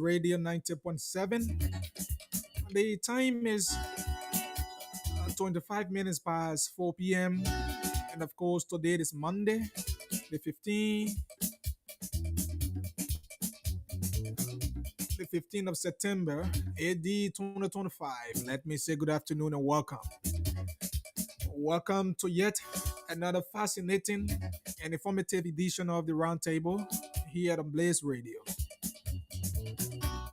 Radio 90.7. The time is 25 minutes past 4 p.m. And of course, today is Monday, the 15th of September, AD 2025. Let me say good afternoon and welcome. Welcome to yet another fascinating and informative edition of the Roundtable here on Blaze Radio.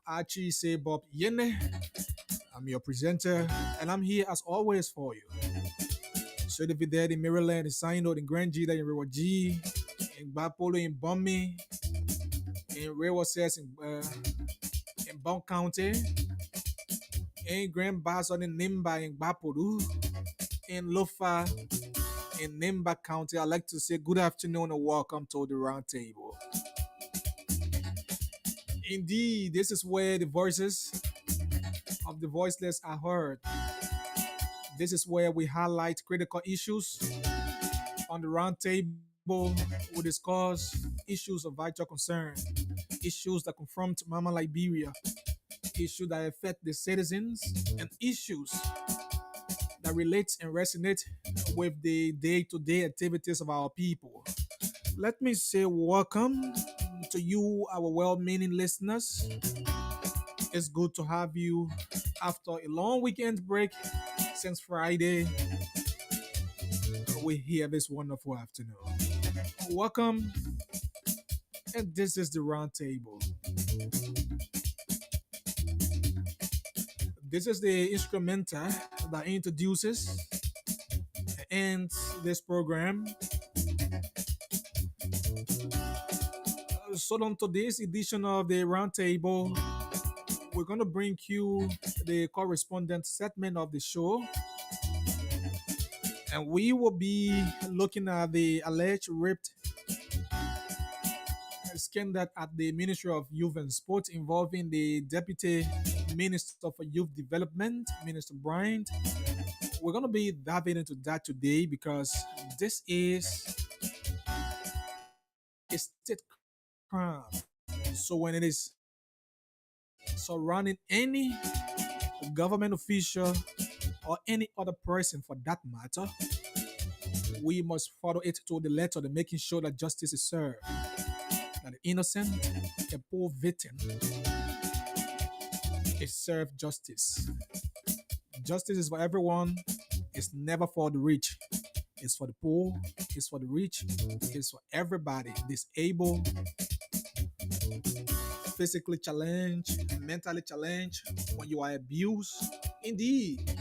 Archie say Bob Yene. I'm your presenter, and I'm here as always for you. So the video in Maryland, in Sino, in Grand G, in Rewa G, in Bapolo, in Bummy, in Rewa Says, in Bon County, in Grand Bason, in Nimba, in Bapolu, in Lofa, in Nimba County. I'd like to say good afternoon and welcome to the Roundtable. Indeed, this is where the voices of the voiceless are heard. This is where we highlight critical issues on the Roundtable. We discuss issues of vital concern, issues that confront Mama Liberia, issues that affect the citizens, and issues that relate and resonate with the day-to-day activities of our people. Let me say welcome to you, our well-meaning listeners. It's good to have you after a long weekend break since Friday. We're here this wonderful afternoon. Welcome, and this is the Roundtable. This is the instrumental that introduces and ends this program. So on today's edition of the Roundtable, we're going to bring you the correspondent segment of the show. And we will be looking at the alleged rape scandal at the Ministry of Youth and Sport involving the Deputy Minister for Youth Development, Minister Bryant. We're going to be diving into that today because this is a state crime. So when it is surrounding any government official or any other person for that matter, we must follow it to the letter, to making sure that justice is served, that the innocent and poor victim is served justice. Justice is for everyone. It's never for the rich. It's for the poor. It's for the rich. It's for everybody. Disabled, physically challenged, mentally challenged, when you are abused. Indeed,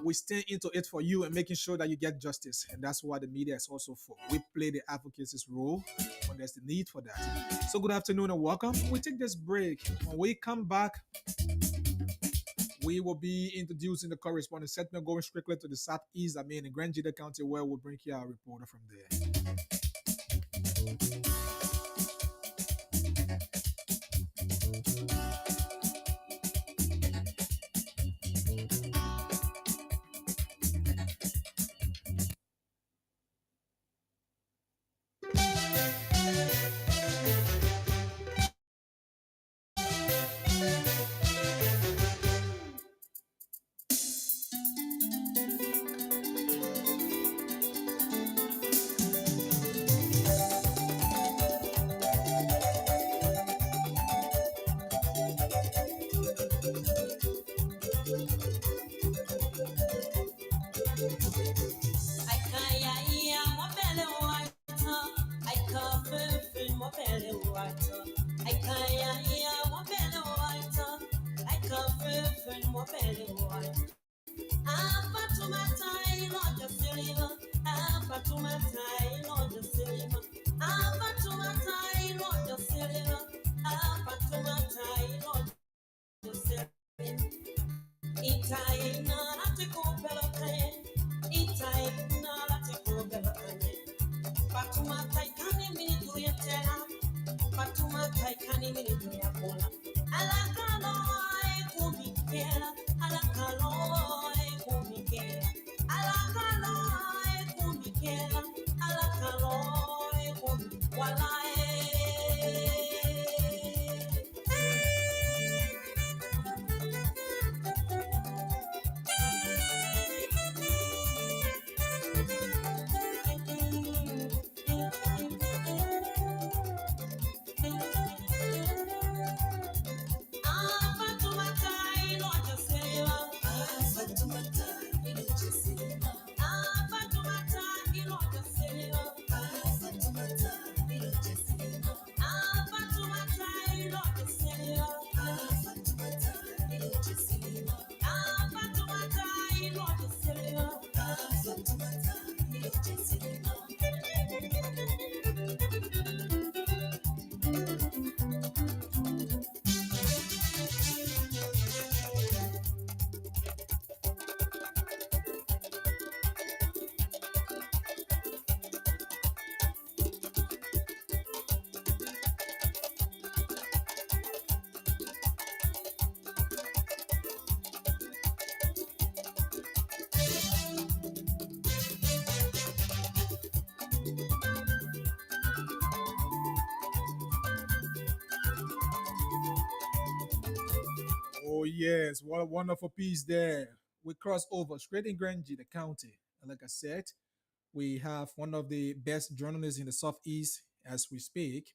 we stand into it for you and making sure that you get justice. And that's what the media is also for. We play the advocacy's role when there's the need for that. So good afternoon and welcome. We take this break. When we come back, we will be introducing the correspondent segment going strictly to the southeast, in Grand Jida County, where we'll bring you our reporter from there. Yes, what a wonderful piece there. We cross over straight in Grange, the county. And like I said, we have one of the best journalists in the Southeast as we speak,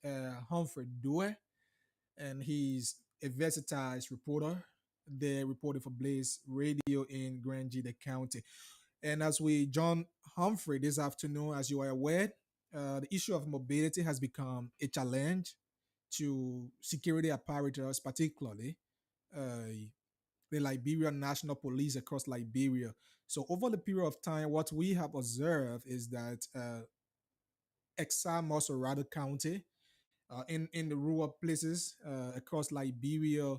Humphrey Due, and he's a versatile reporter. They reported for Blaze Radio in Grange, the county. And as we join Humphrey this afternoon, as you are aware, the issue of mobility has become a challenge to security apparatus, particularly uh, the Liberian National Police across Liberia. So over the period of time, what we have observed is that Exar Mosorado County, in the rural places across Liberia,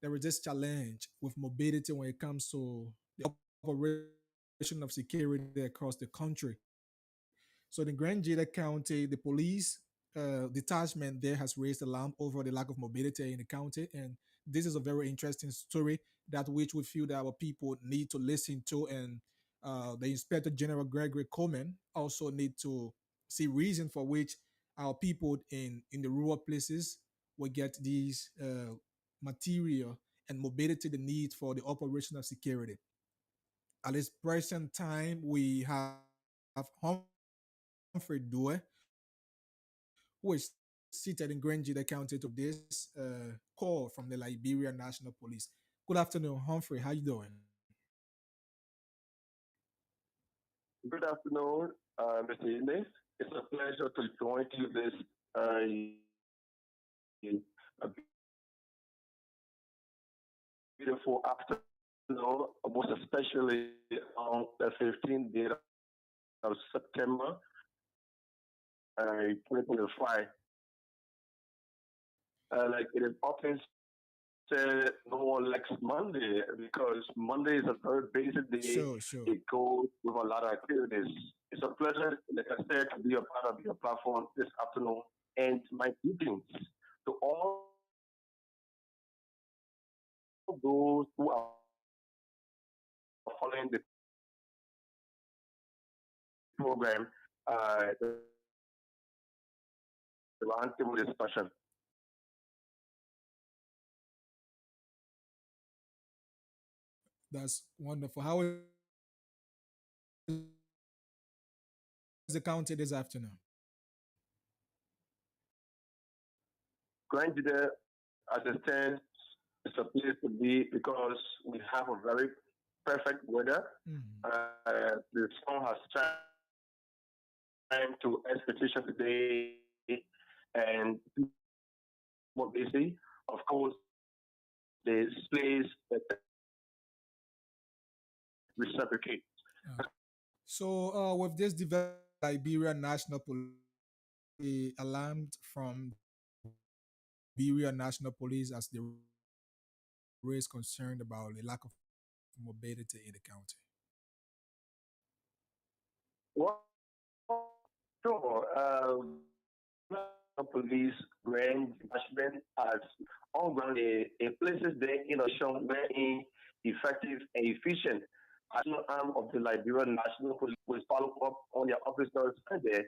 there is this challenge with mobility when it comes to the operation of security across the country. So the Grand Jada County, the police detachment there has raised alarm over the lack of mobility in the county, and this is a very interesting story that which we feel that our people need to listen to, and the Inspector General Gregory Coleman also need to see reason for which our people in the rural places will get these material and mobility the need for the operation of security. At this present time, we have Humphrey Due, who is seated in Grange County to this call from the Liberian National Police. Good afternoon, Humphrey. How you doing? Good afternoon, Mr. Ines. It's a pleasure to join you this a beautiful afternoon, most especially on the 15th day of September 2025. Like it is often said, no one likes Monday because Monday is a very busy day. Sure, sure. It goes with a lot of activities. It's a pleasure, like I said, to be a part of your platform this afternoon. And my greetings to all those who are following the program, the roundtable discussion. That's wonderful. How is the county this afternoon? Granted, as it stands, it's a place to be because we have a very perfect weather. Mhm. The sun has time to expectation today, and more busy. Of course, the displays that reciprocate. Okay. So, with this development, Liberian National Police alarmed from Liberian National Police as they raised concern about the lack of mobility in the county. Well, sure. Police grand judgment as on ground a places there in a shown very effective and efficient national arm of the Liberian National Police will follow up on their officers and their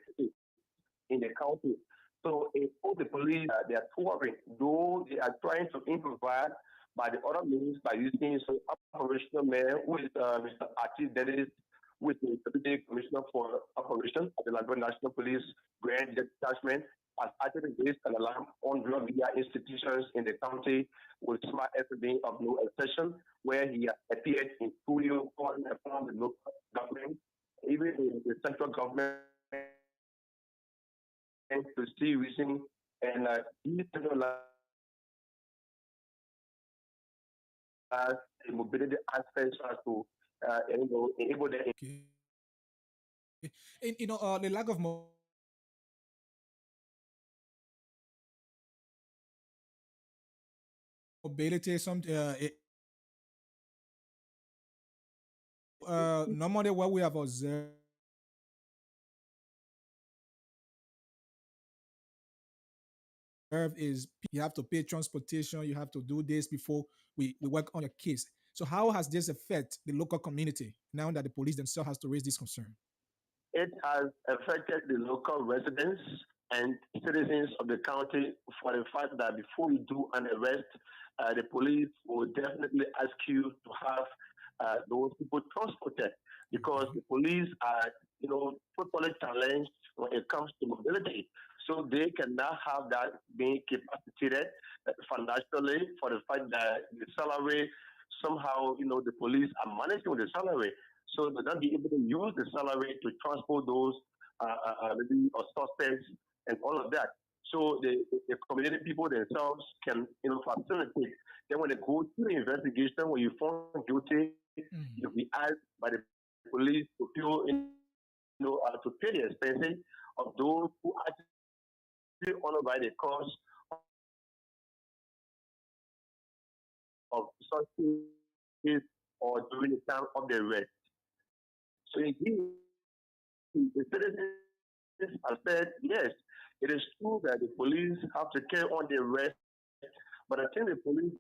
in the county. So all the police they are touring, though they are trying to improvise by the other means by using some operational man who is Mr. Archie Dennis, who is the Deputy Commissioner for Operations at the Liberian National Police Grand Detachment, has actually raised an alarm on drug media institutions in the county with smart evidence of no exception, where he appeared in studio calling upon the local government, even the central government to see reason and these as the mobility aspects as to enable them. Okay. And the lack of mobility, normally what we have observed is you have to pay transportation, you have to do this before we work on your case. So how has this affect the local community now that the police themselves has to raise this concern? It has affected the local residents and citizens of the county for the fact that before you do an arrest, the police will definitely ask you to have those people transported because Okay. the police are, totally challenged when it comes to mobility. So they cannot have that being capacitated financially for the fact that the salary somehow, the police are managing the salary. So they'll not be able to use the salary to transport those maybe or suspects and all of that. So the community people themselves can, facilitate. Then when they go through the investigation, when you found guilty, you'll be Mm. asked by the police to pay, to pay the expenses of those who actually honor by the cause of such case or during the time of the arrest. So indeed, the citizens have said, yes, it is true that the police have to carry on the arrest, but I think the police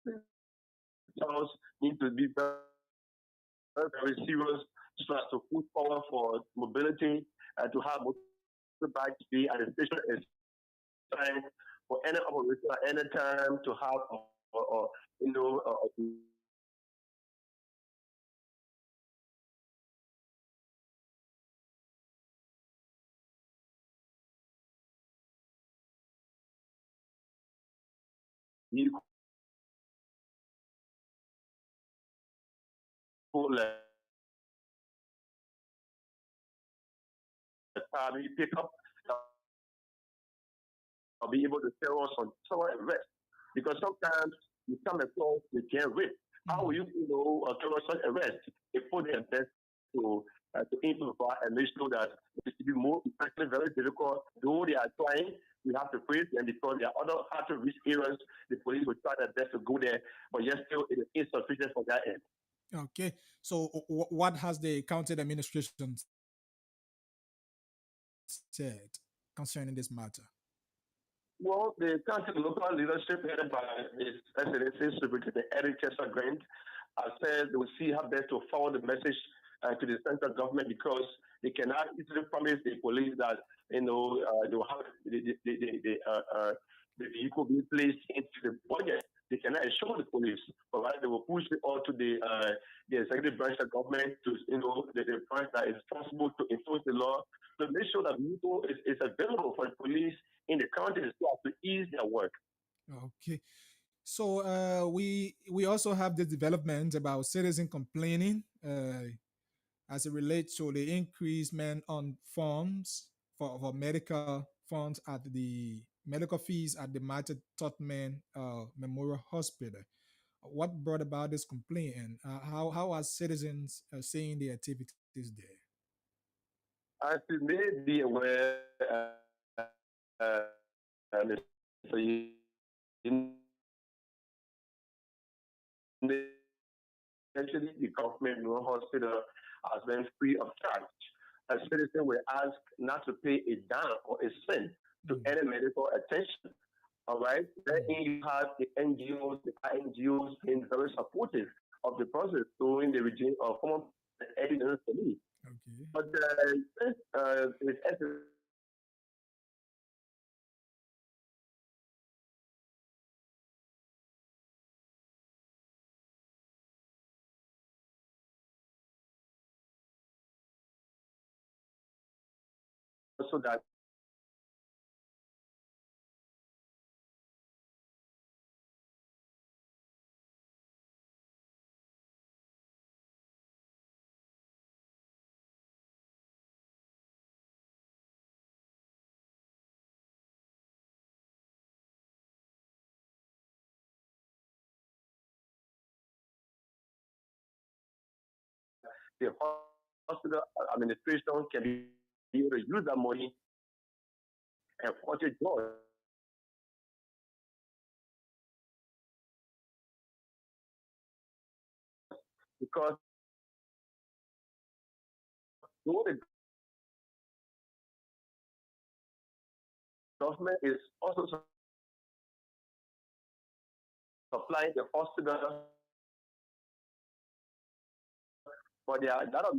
themselves need to be very, very serious so as to push forward for mobility, to have motorbikes be at the station at time for any operation at any time to have vehicle maybe pick up be able to tell us on someone arrest. Because sometimes you come across the can rape. How will you, Mm. carry such arrest? They put their best to improvise and make sure that it should be more effectively very difficult. Though they are trying, we have to praise them because there are other hard to reach areas. The police will try their best to go there, but yet still it is insufficient for that end. Okay. So, what has the county administration said concerning this matter? Well, the country local leadership headed by His Excellency Superintendent Eric Chester Grant said they will see how best to forward the message to the central government because they cannot easily promise the police that they will have the vehicle being placed into the budget. They cannot assure the police, but rather they will push it all to the executive branch of government to the branch that is responsible to enforce the law to make sure that vehicle is available for the police in the county as well to ease their work. Okay. So, we also have the development about citizen complaining as it relates to the increasement on funds for medical funds at the medical fees at the Martin Totman Memorial Hospital. What brought about this complaint, and how are citizens seeing the activities there? As you may be aware, Mr. initially the government hospital has been free of charge. A citizen will ask not to pay a dime or a cent to any medical Mm, attention. All right. Then you mm, have the NGOs, the NGOs being very supportive of the process during the regime of common evidence for me. okay. But His Excellency Superintendent Eric Chester Grant said that also that the hospital administration can be able to use that money and purchase drugs because though the government is also supplying the hospital, but there are a lot of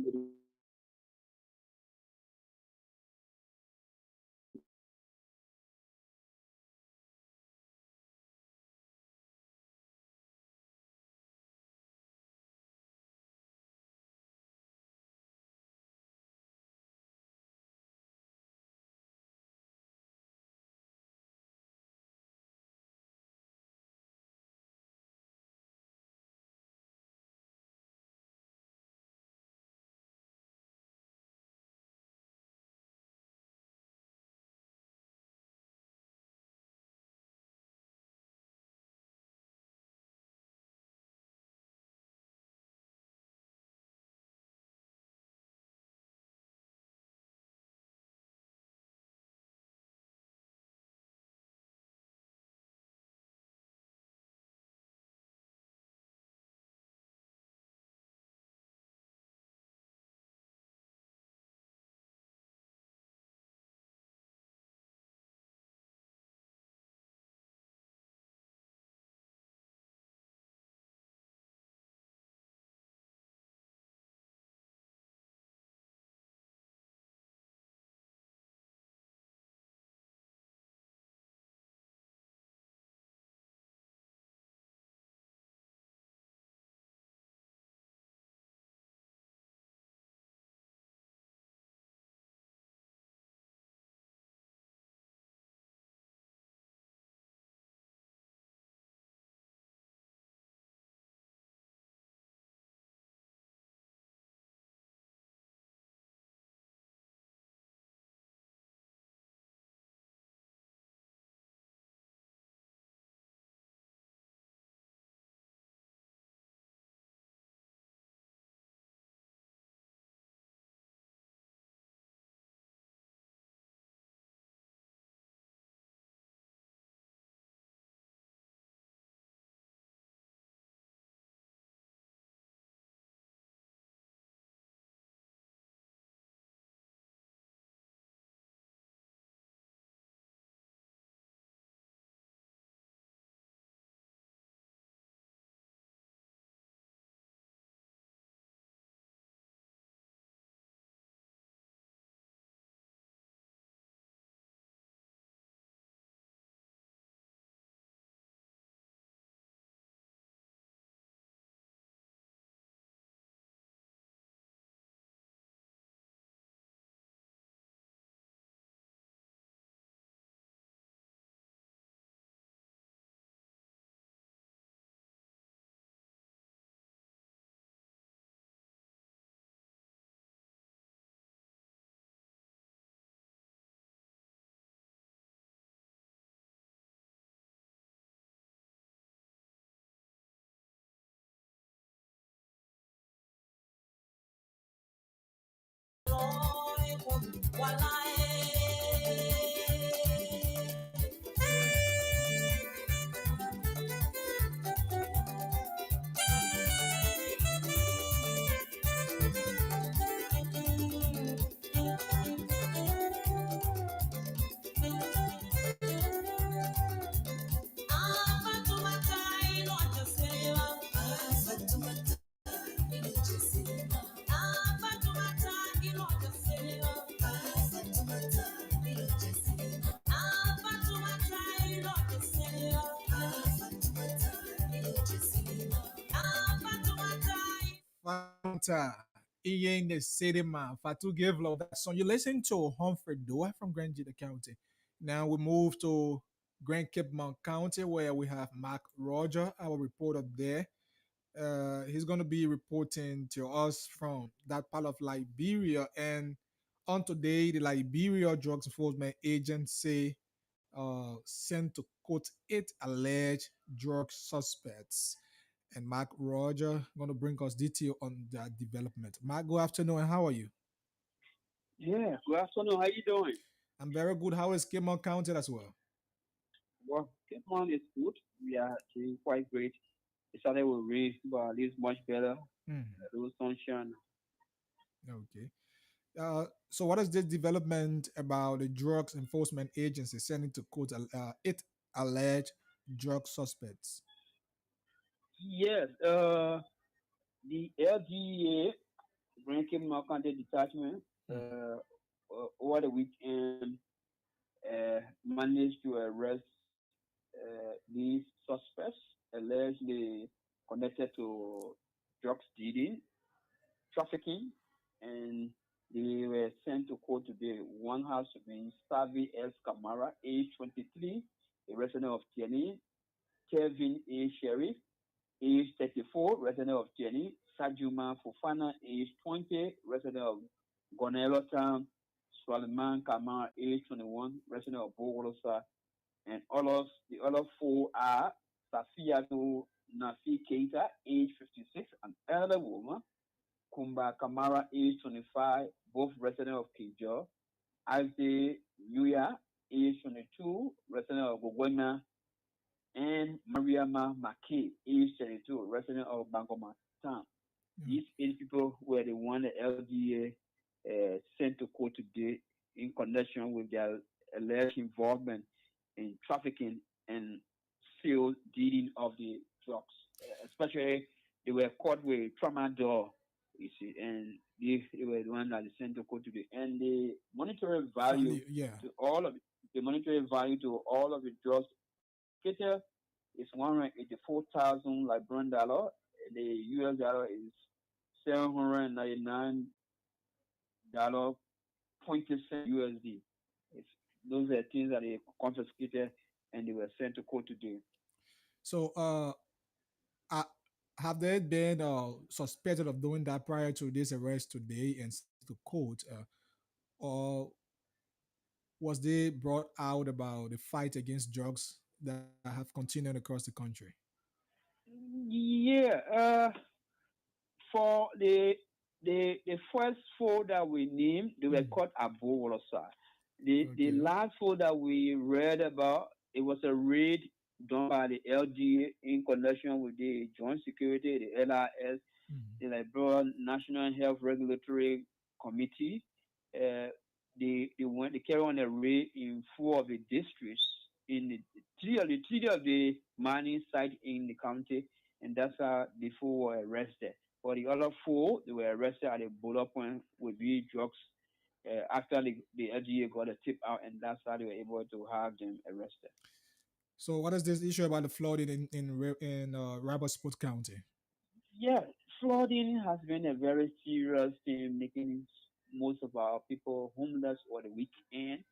Fanta, Ian the City Man, Fatu give love that song. You listen to Humphrey Doe from Grand Gita County. Now we move to Grand Cape Mount County where we have Mark Roger, our reporter there. He's going to be reporting to us from that part of Liberia. And on today, the Liberia Drugs Enforcement Agency sent to court 8 alleged drug suspects. And Mark Roger going to bring us detail on that development. Mark, good afternoon. And how are you? Yeah, good afternoon. How you doing? I'm very good. How is Kimon County as well? Well, Cape Town is good. We are doing quite great. It started with rain, but at least much better. Hmm. A little sunshine. Okay. So, what is this development about the Drugs Enforcement Agency sending to court 8 alleged drug suspects? Yes, the LGA, Grand Cape County Detachment, Hmm. over the weekend managed to arrest these suspects allegedly connected to drugs dealing, trafficking, and they were sent to court today. One has been Savi S. Kamara, age 23, a resident of Tierney; Kevin A. Sheriff, age 34, resident of Tierney; Sajuma Fufana, age 20, resident of Gonelo Town; Suleiman Kamara, age 21, resident of Bogolosa; and all of the other four are Safiato Nafi Keita, age 56, an elder woman; Kumba Kamara, age 25, both resident of Kijo; Isaac Yuya, age 22, resident of Gogona; and Mariama Maki, age 32, resident of Bangoma Town. Yeah. These 8 people were the one the LDA sent to court today in connection with their alleged involvement in trafficking and field dealing of the drugs. Especially, they were caught with tramadol, you see, and they were the one that they sent to court today. And the monetary value Yeah. to all of the monetary value to all of the drugs cater is 184,000 Liberian dollar. The US dollar is $799 .20 USD. It's, those are things that they confiscated and they were sent to court today. So, uh, have they been suspected of doing that prior to this arrest today and sent to court? Or was they brought out about the fight against drugs that have continued across the country? Yeah, for the first four that we named, they were Hmm. caught at Bogolosa. The Okay. last four that we read about, it was a raid done by the LGA in connection with the Joint Security, the LRS, Hmm. the Liberal National Health Regulatory Committee. Uh, they carry on a raid in 4 of the districts in the three of the mining site in the county, and that's how the four were arrested. For the other four, they were arrested at a bullet point with these drugs after the LGA got a tip out, and that's how they were able to have them arrested. So, what is this issue about the flooding in Rabesport County? Yeah, flooding has been a very serious thing, making most of our people homeless over the weekend.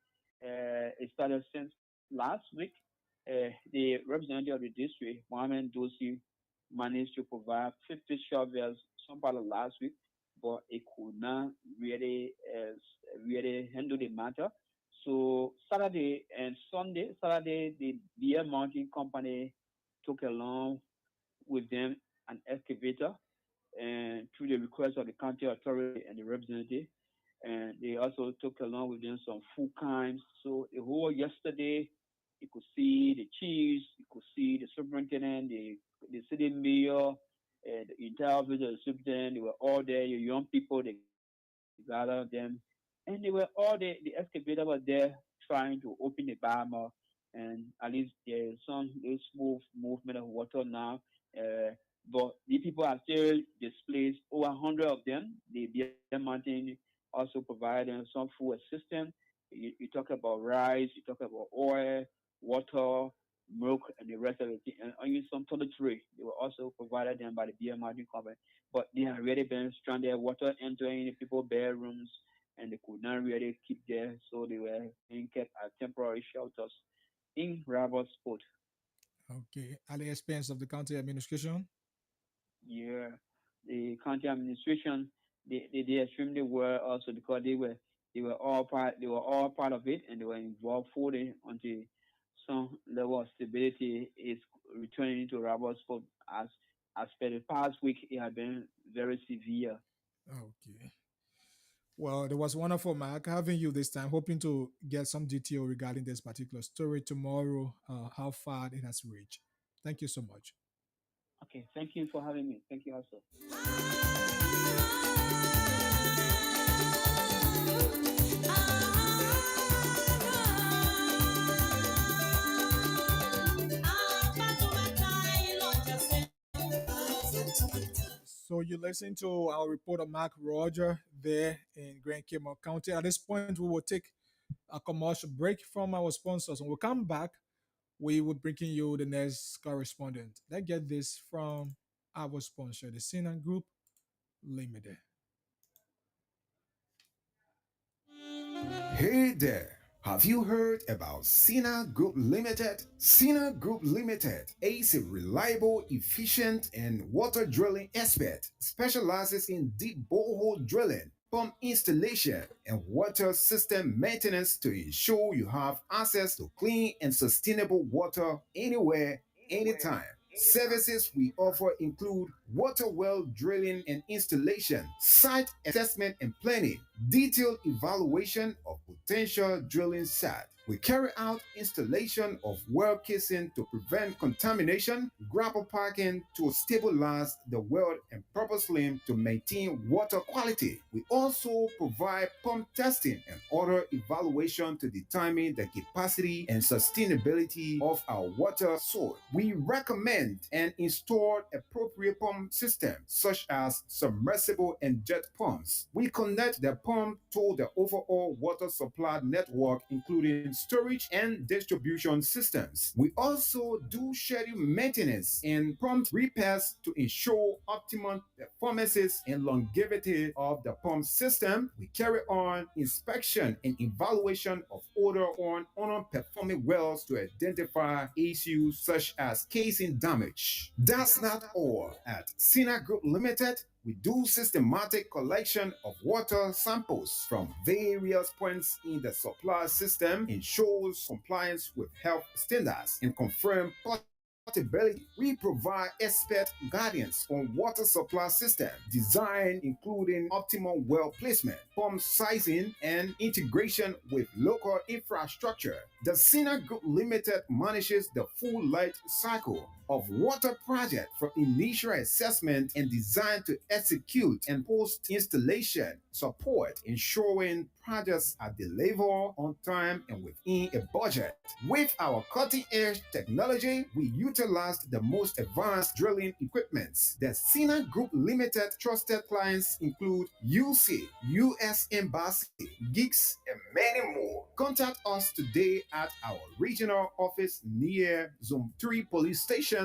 It started since last week. The representative of the district, Mohamed Dosi, managed to provide 50 shovels some part of last week, but it could not really handle the matter. So Saturday and Sunday, Saturday, the Beer Mountain Company took along with them an excavator and through the request of the county authority and the representative, and they also took along with them some food kinds. So the whole yesterday, you could see the chiefs, you could see the superintendent, the city mayor, and the entire village superintendent. They were all there. The young people, they gathered them, and they were all there. The excavator was there trying to open the Bahama, and at least there is some smooth movement of water now. Uh, but the people are still displaced. Over 100 of them. The Beer Mountain also provide them some food assistance. You talk about rice, you talk about oil, water, milk, and the rest of it. And only some toiletry. They were also provided them by the Beer Mountain Company. But they have already been stranded. Water entering the people's bedrooms, and they could not really keep there. So they were being kept at temporary shelters in Robert's Port. Okay. At the expense of the county administration. Yeah, the county administration they did extremely well also because they were all part of it, and they were involved fully until some level of stability is returning to Robert's Port. As per the past week, it had been very severe. Okay. Well, it was wonderful, Mark, having you this time. Hoping to get some detail regarding this particular story tomorrow, how far it has reached. Thank you so much. Okay, thank you for having me. Thank you also. So you listen to our reporter Mark Roger there in Grand Cayman County. At this point, we will take a commercial break from our sponsors. When we come back, we will bring you the next correspondent. Let's get this from our sponsor, the Sinan Group Limited. Hey there! Have you heard about Sina Group Limited? Sina Group Limited is a reliable, efficient, and water drilling expert, specializes in deep borehole drilling, pump installation, and water system maintenance to ensure you have access to clean and sustainable water anywhere, anytime. Services we offer include water well drilling and installation, site assessment and planning, detailed evaluation of potential drilling site. We carry out installation of well casing to prevent contamination, grapple parking to stabilize the well, and proper slim to maintain water quality. We also provide pump testing and other evaluation to determine the capacity and sustainability of our water source. We recommend and install appropriate pump systems such as submersible and jet pumps. We connect the pump to the overall water supply network, including storage and distribution systems. We also do scheduled maintenance and prompt repairs to ensure optimum performances and longevity of the pump system. We carry on inspection and evaluation of older or underperforming wells to identify issues such as casing damage. That's not all. At Sina Group Limited, we do systematic collection of water samples from various points in the supply system, ensures compliance with health standards, and confirm portability. We provide expert guidance on water supply system design, including optimal well placement, pump sizing, and integration with local infrastructure. The Sina Group Limited manages the full life cycle of water project from initial assessment and design to execute and post-installation support, ensuring projects are delivered on time and within a budget. With our cutting-edge technology, we utilized the most advanced drilling equipments. The Sina Group Limited trusted clients include UC, US Embassy, Geeks, and many more. Contact us today at our regional office near Zone 3 Police Station,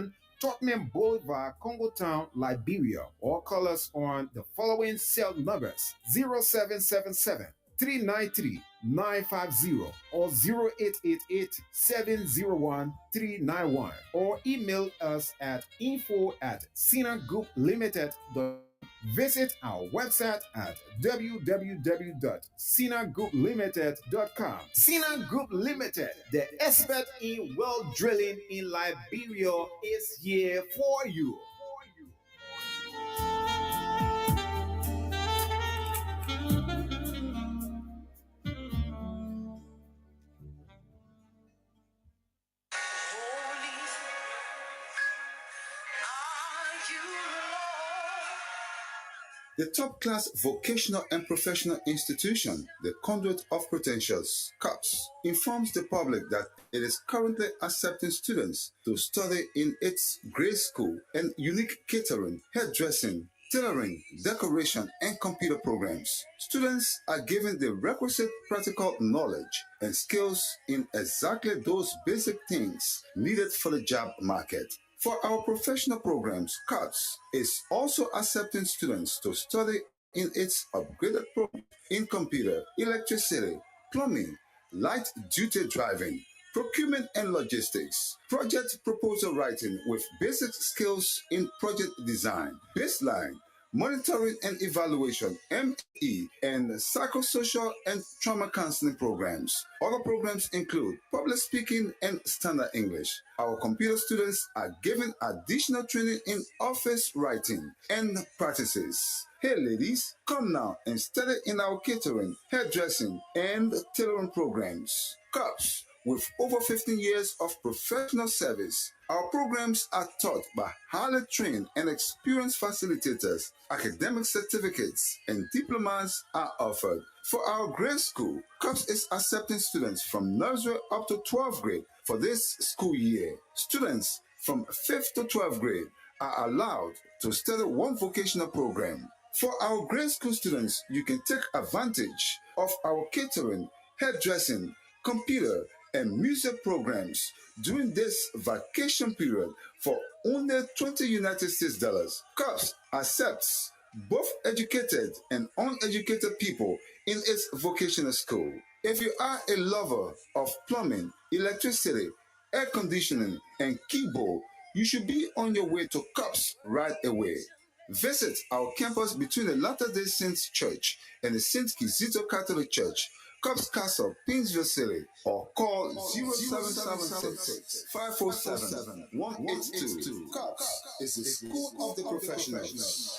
Tottenham Boulevard, Congo Town, Liberia, or call us on the following cell numbers: 0777 393 950 or 0888 701 391, or email us at info@sinagrouplimited.com. Visit our website at www.sinagrouplimited.com. Sina Group Limited, the expert in well drilling in Liberia, is here for you. The top-class vocational and professional institution, the Conduit of Potentials, CUPS, informs the public that it is currently accepting students to study in its grade school and unique catering, hairdressing, tailoring, decoration, and computer programs. Students are given the requisite practical knowledge and skills in exactly those basic things needed for the job market. For our professional programs, CUTS is also accepting students to study in its upgraded program in computer, electricity, plumbing, light duty driving, procurement and logistics, project proposal writing with basic skills in project design, baseline, monitoring and evaluation, ME, and psychosocial and trauma counseling programs. Other programs include public speaking and standard English. Our computer students are given additional training in office writing and practices. Hey ladies, come now and study in our catering, hairdressing, and tailoring programs. Cups with over 15 years of professional service. Our programs are taught by highly trained and experienced facilitators. Academic certificates and diplomas are offered. For our grade school, CUPS is accepting students from nursery up to 12th grade for this school year. Students from 5th to 12th grade are allowed to study one vocational program. For our grade school students, you can take advantage of our catering, hairdressing, computer, and music programs during this vacation period for only 20 United States dollars. CUPS accepts both educated and uneducated people in its vocational school. If you are a lover of plumbing, electricity, air conditioning, and keyboard, you should be on your way to CUPS right away. Visit our campus between the Latter-day Saints Church and the St. Kizito Catholic Church, Cobbs Castle, Pinsville City, or call 0776 547 182. Cobbs is the School of the Professionals.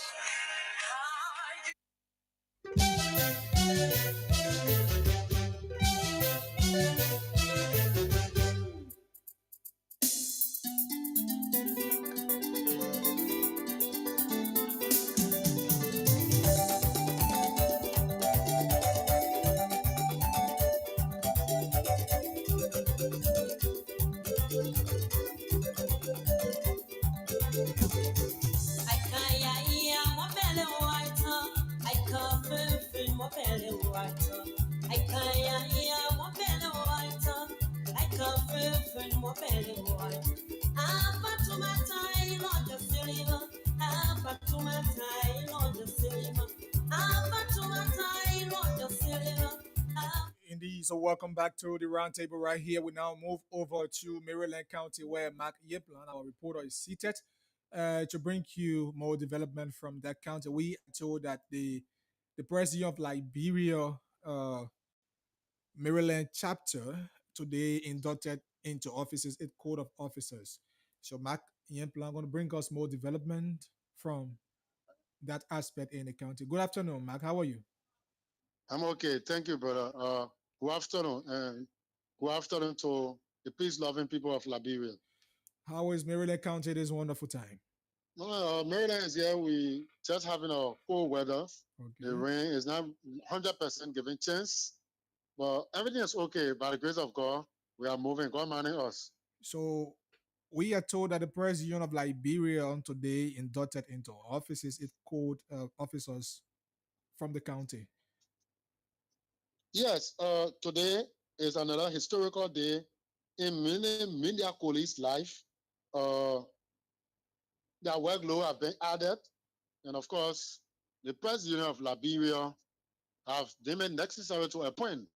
Indeed. So welcome back to the roundtable right here. We now move over to Maryland County where Mark Yeplan, our reporter, is seated to bring you more development from that county. We are told that the president of Liberia uh, Maryland chapter today inducted into offices its code of officers. So Mark Yeplan going to bring us more development from that aspect in the county. Good afternoon, Mark. How are you? I'm okay. Thank you, brother. Good afternoon. And good afternoon to the peace-loving people of Liberia. How is Maryland County this wonderful time? Maryland is here. We just having a cool weather. Okay. The rain is not 100% giving chance, but everything is okay. By the grace of God, we are moving. God managing us. So we are told that the president of Liberia on today inducted into offices its code officers from the county. Yes, today is another historical day in many media colleagues' life. Their workload have been added, and of course, the president of Liberia have deemed it necessary to appoint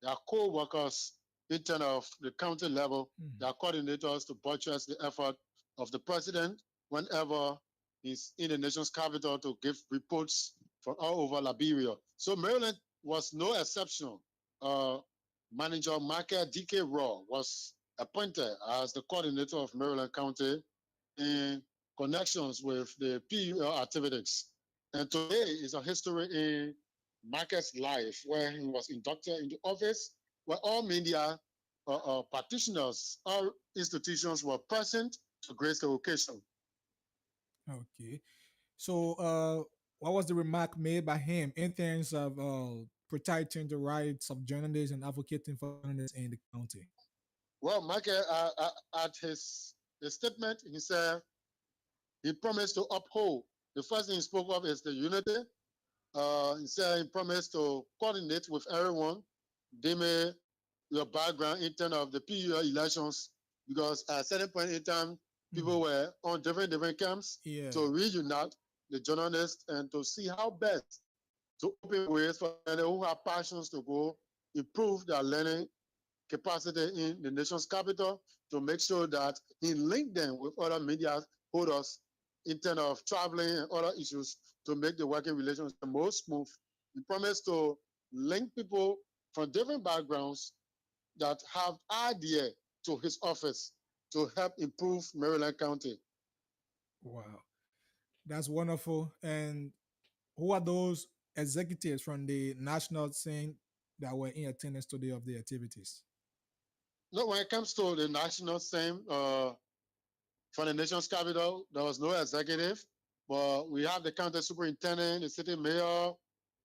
their co-workers in terms of the county level, their coordinators to buttress the effort of the president whenever he's in the nation's capital to give reports from all over Liberia. So Maryland was no exception. Manager Michael D.K. Raw was appointed as the coordinator of Maryland County in connections with the PUL activities. And today is a history in Michael's life where he was inducted into office, where all media practitioners, all institutions were present to grace the occasion. Okay. So, what was the remark made by him in terms of protecting the rights of journalists and advocating for journalists in the county? Well, Michael, at his statement, he said he promised to uphold. The first thing he spoke of is the unity. He said he promised to coordinate with everyone, deem your background in terms of the PUR elections, because at a certain point in time, people were on different camps Yeah. to reunite the journalists and to see how best to open ways for them who have passions to go improve their learning capacity in the nation's capital, to make sure that he linked them with other media holders in terms of traveling and other issues to make the working relations the most smooth. He promised to link people from different backgrounds that have idea to his office to help improve Maryland County. Wow. That's wonderful. And who are those executives from the national scene that were in attendance today of the activities? No, when it comes to the national scene, from the nation's capital, there was no executive, but we have the county superintendent, the city mayor,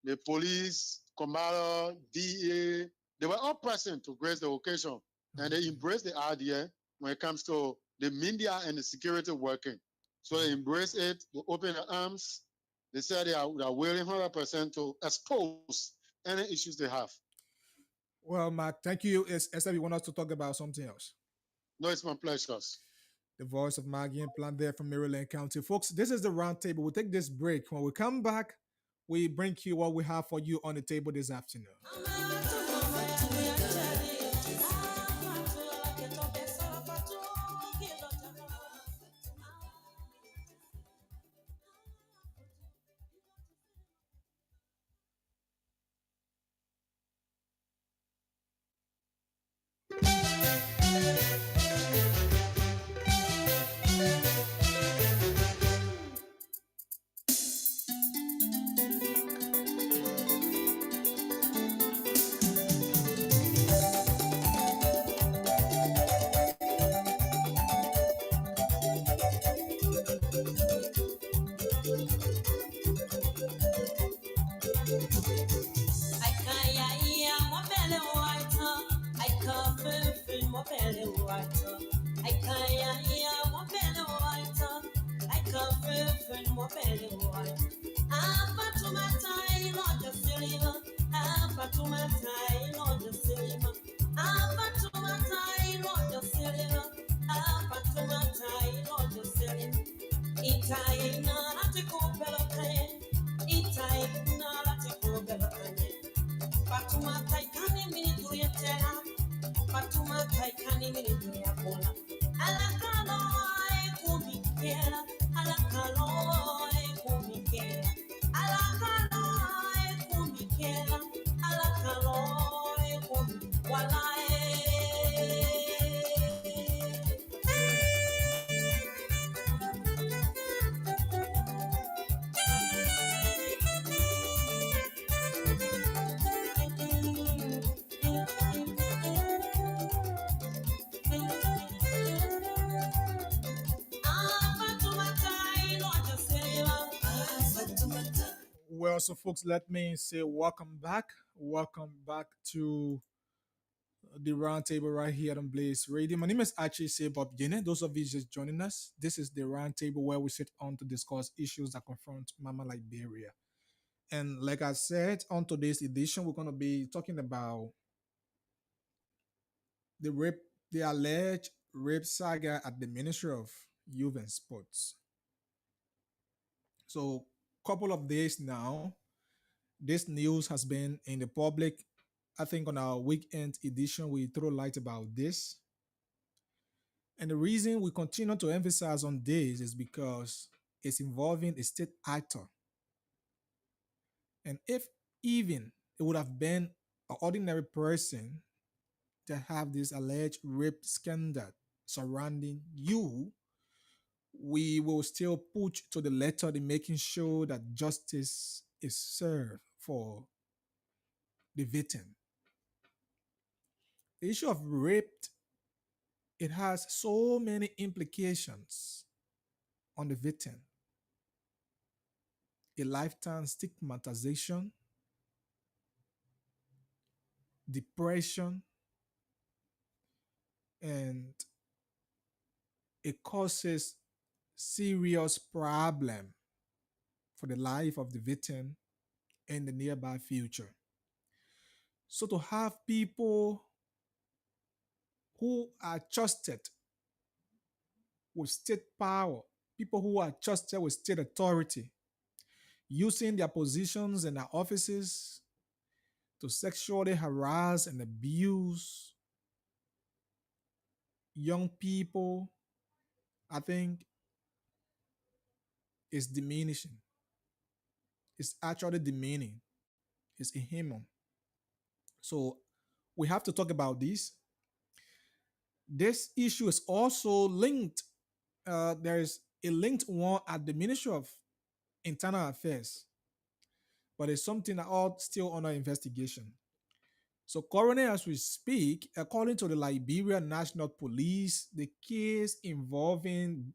the police, commander, DA. They were all present to grace the occasion, and they embraced the idea when it comes to the media and the security working. So they embraced it, they opened their arms. They said they are willing 100% to expose any issues they have. Well, Mark, thank you. Esther, you want us to talk about something else? No, it's my pleasure. The voice of Maggie and Plant there from Maryland County. Folks, this is the roundtable. We'll take this break. When we come back, we bring you what we have for you on the table this afternoon. Well, so folks, let me say welcome back. Welcome back to the roundtable right here on Blaze Radio. My name is Archie C. Bob Guinea. Those of you just joining us, this is the roundtable where we sit on to discuss issues that confront Mama Liberia. And like I said, on today's edition, we're going to be talking about the rape, the alleged rape saga at the Ministry of Youth and Sports. So, couple of days now, this news has been in the public. I think on our weekend edition, we throw light about this. And the reason we continue to emphasize on this is because it's involving a state actor. And if even it would have been an ordinary person to have this alleged rape scandal surrounding you, we will still push to the letter in making sure that justice is served for the victim. The issue of rape, it has so many implications on the victim. a lifetime stigmatization, depression, and it causes serious problem for the life of the victim in the nearby future. So to have people who are trusted with state power, people who are trusted with state authority, using their positions and their offices to sexually harass and abuse young people, I think is diminishing. It's actually demeaning. It's inhuman. So we have to talk about this. This issue is also linked. There is a linked one at the Ministry of Internal Affairs, but it's something that all still under investigation. So currently, as we speak, according to the Liberia National Police, the case involving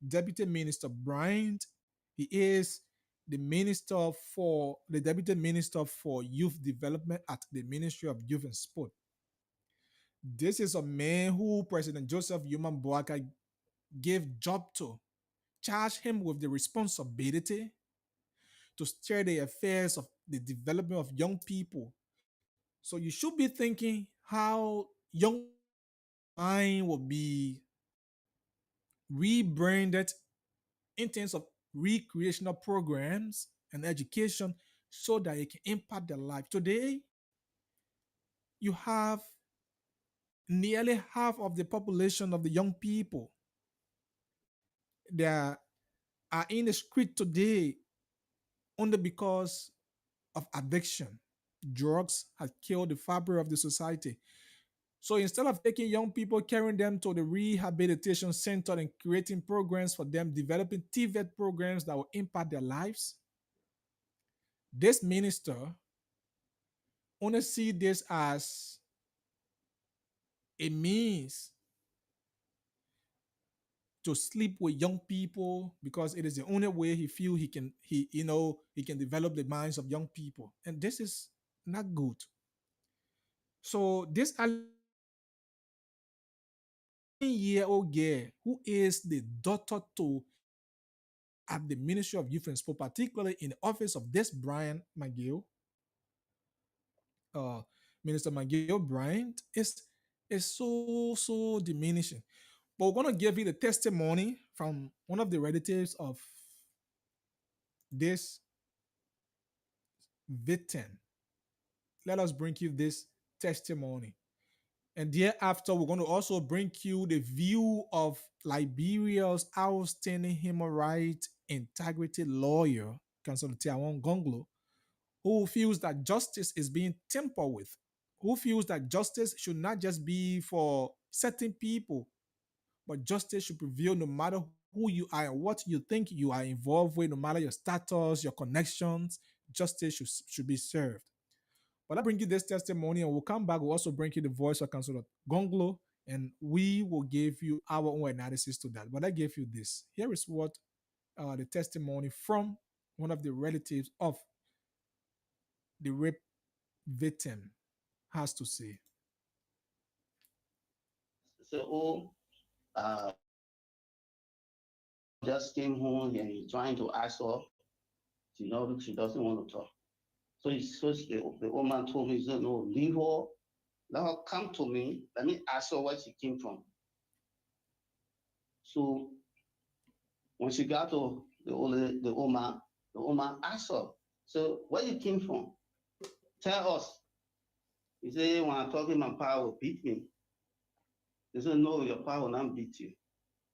Deputy Minister Bryant, he is the Deputy Minister for Youth Development at the Ministry of Youth and Sport. This is a man who President Joseph Human Boaka gave job to, charged him with the responsibility to steer the affairs of the development of young people. So you should be thinking how young mind will be rebranded in terms of recreational programs and education so that it can impact their life. Today, you have nearly half of the population of the young people that are in the street today only because of addiction. Drugs have killed the fabric of the society. So instead of taking young people, carrying them to the rehabilitation center and creating programs for them, developing TVET programs that will impact their lives, this minister only see this as a means to sleep with young people because it is the only way he feel he can develop the minds of young people, and this is not good. So this 11-year-old girl who is the daughter to at the Ministry of Youth and Sport, particularly in the office of this Brian McGill, uh, Minister McGill Bryant, is so diminishing. But we're gonna give you the testimony from one of the relatives of this victim. Let us bring you this testimony. And thereafter, we're going to also bring you the view of Liberia's outstanding human rights integrity lawyer, Council Tiawan Gonglo, who feels that justice is being tampered with, who feels that justice should not just be for certain people, but justice should prevail no matter who you are and what you think you are involved with, no matter your status, your connections, justice should be served. But I bring you this testimony and we'll come back. We'll also bring you the voice of Councilor Gonglo and we will give you our own analysis to that. But I gave you this. Here is what the testimony from one of the relatives of the rape victim has to say. So, just came home and he's trying to ask her. She doesn't want to talk. So the old man told me, he said, no, leave her. Let her come to me. Let me ask her where she came from. So when she got to the old man asked her, so where you came from? Tell us. He said, when I'm talking, my power will beat me. He said, no, your power will not beat you.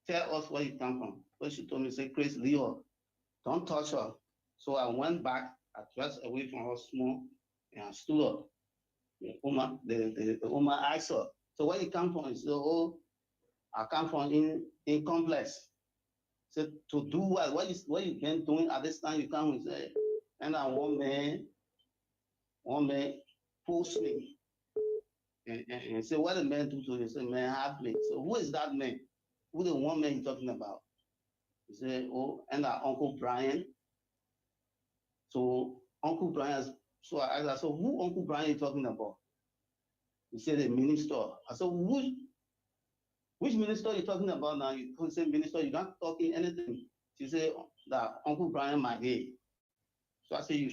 Tell us where you come from. So she told me, say, Chris, leave her. Don't touch her. So I went back, I dressed away from her small, and I stood up. The woman asked her, so where you come from? He said, oh, I come from in complex. Said, to do what? What you been doing at this time you come? He said, and then one man pushed me. And said, what the man do to you? He said, man, have me. So who is that man? Who the one man you talking about? He said, oh, and our Uncle Brian. So Uncle Brian, so I asked, so who Uncle Brian you talking about? He said the minister. I said, which minister you talking about now? You say minister, you're not talking anything. She said that Uncle Brian Magay. So I said, you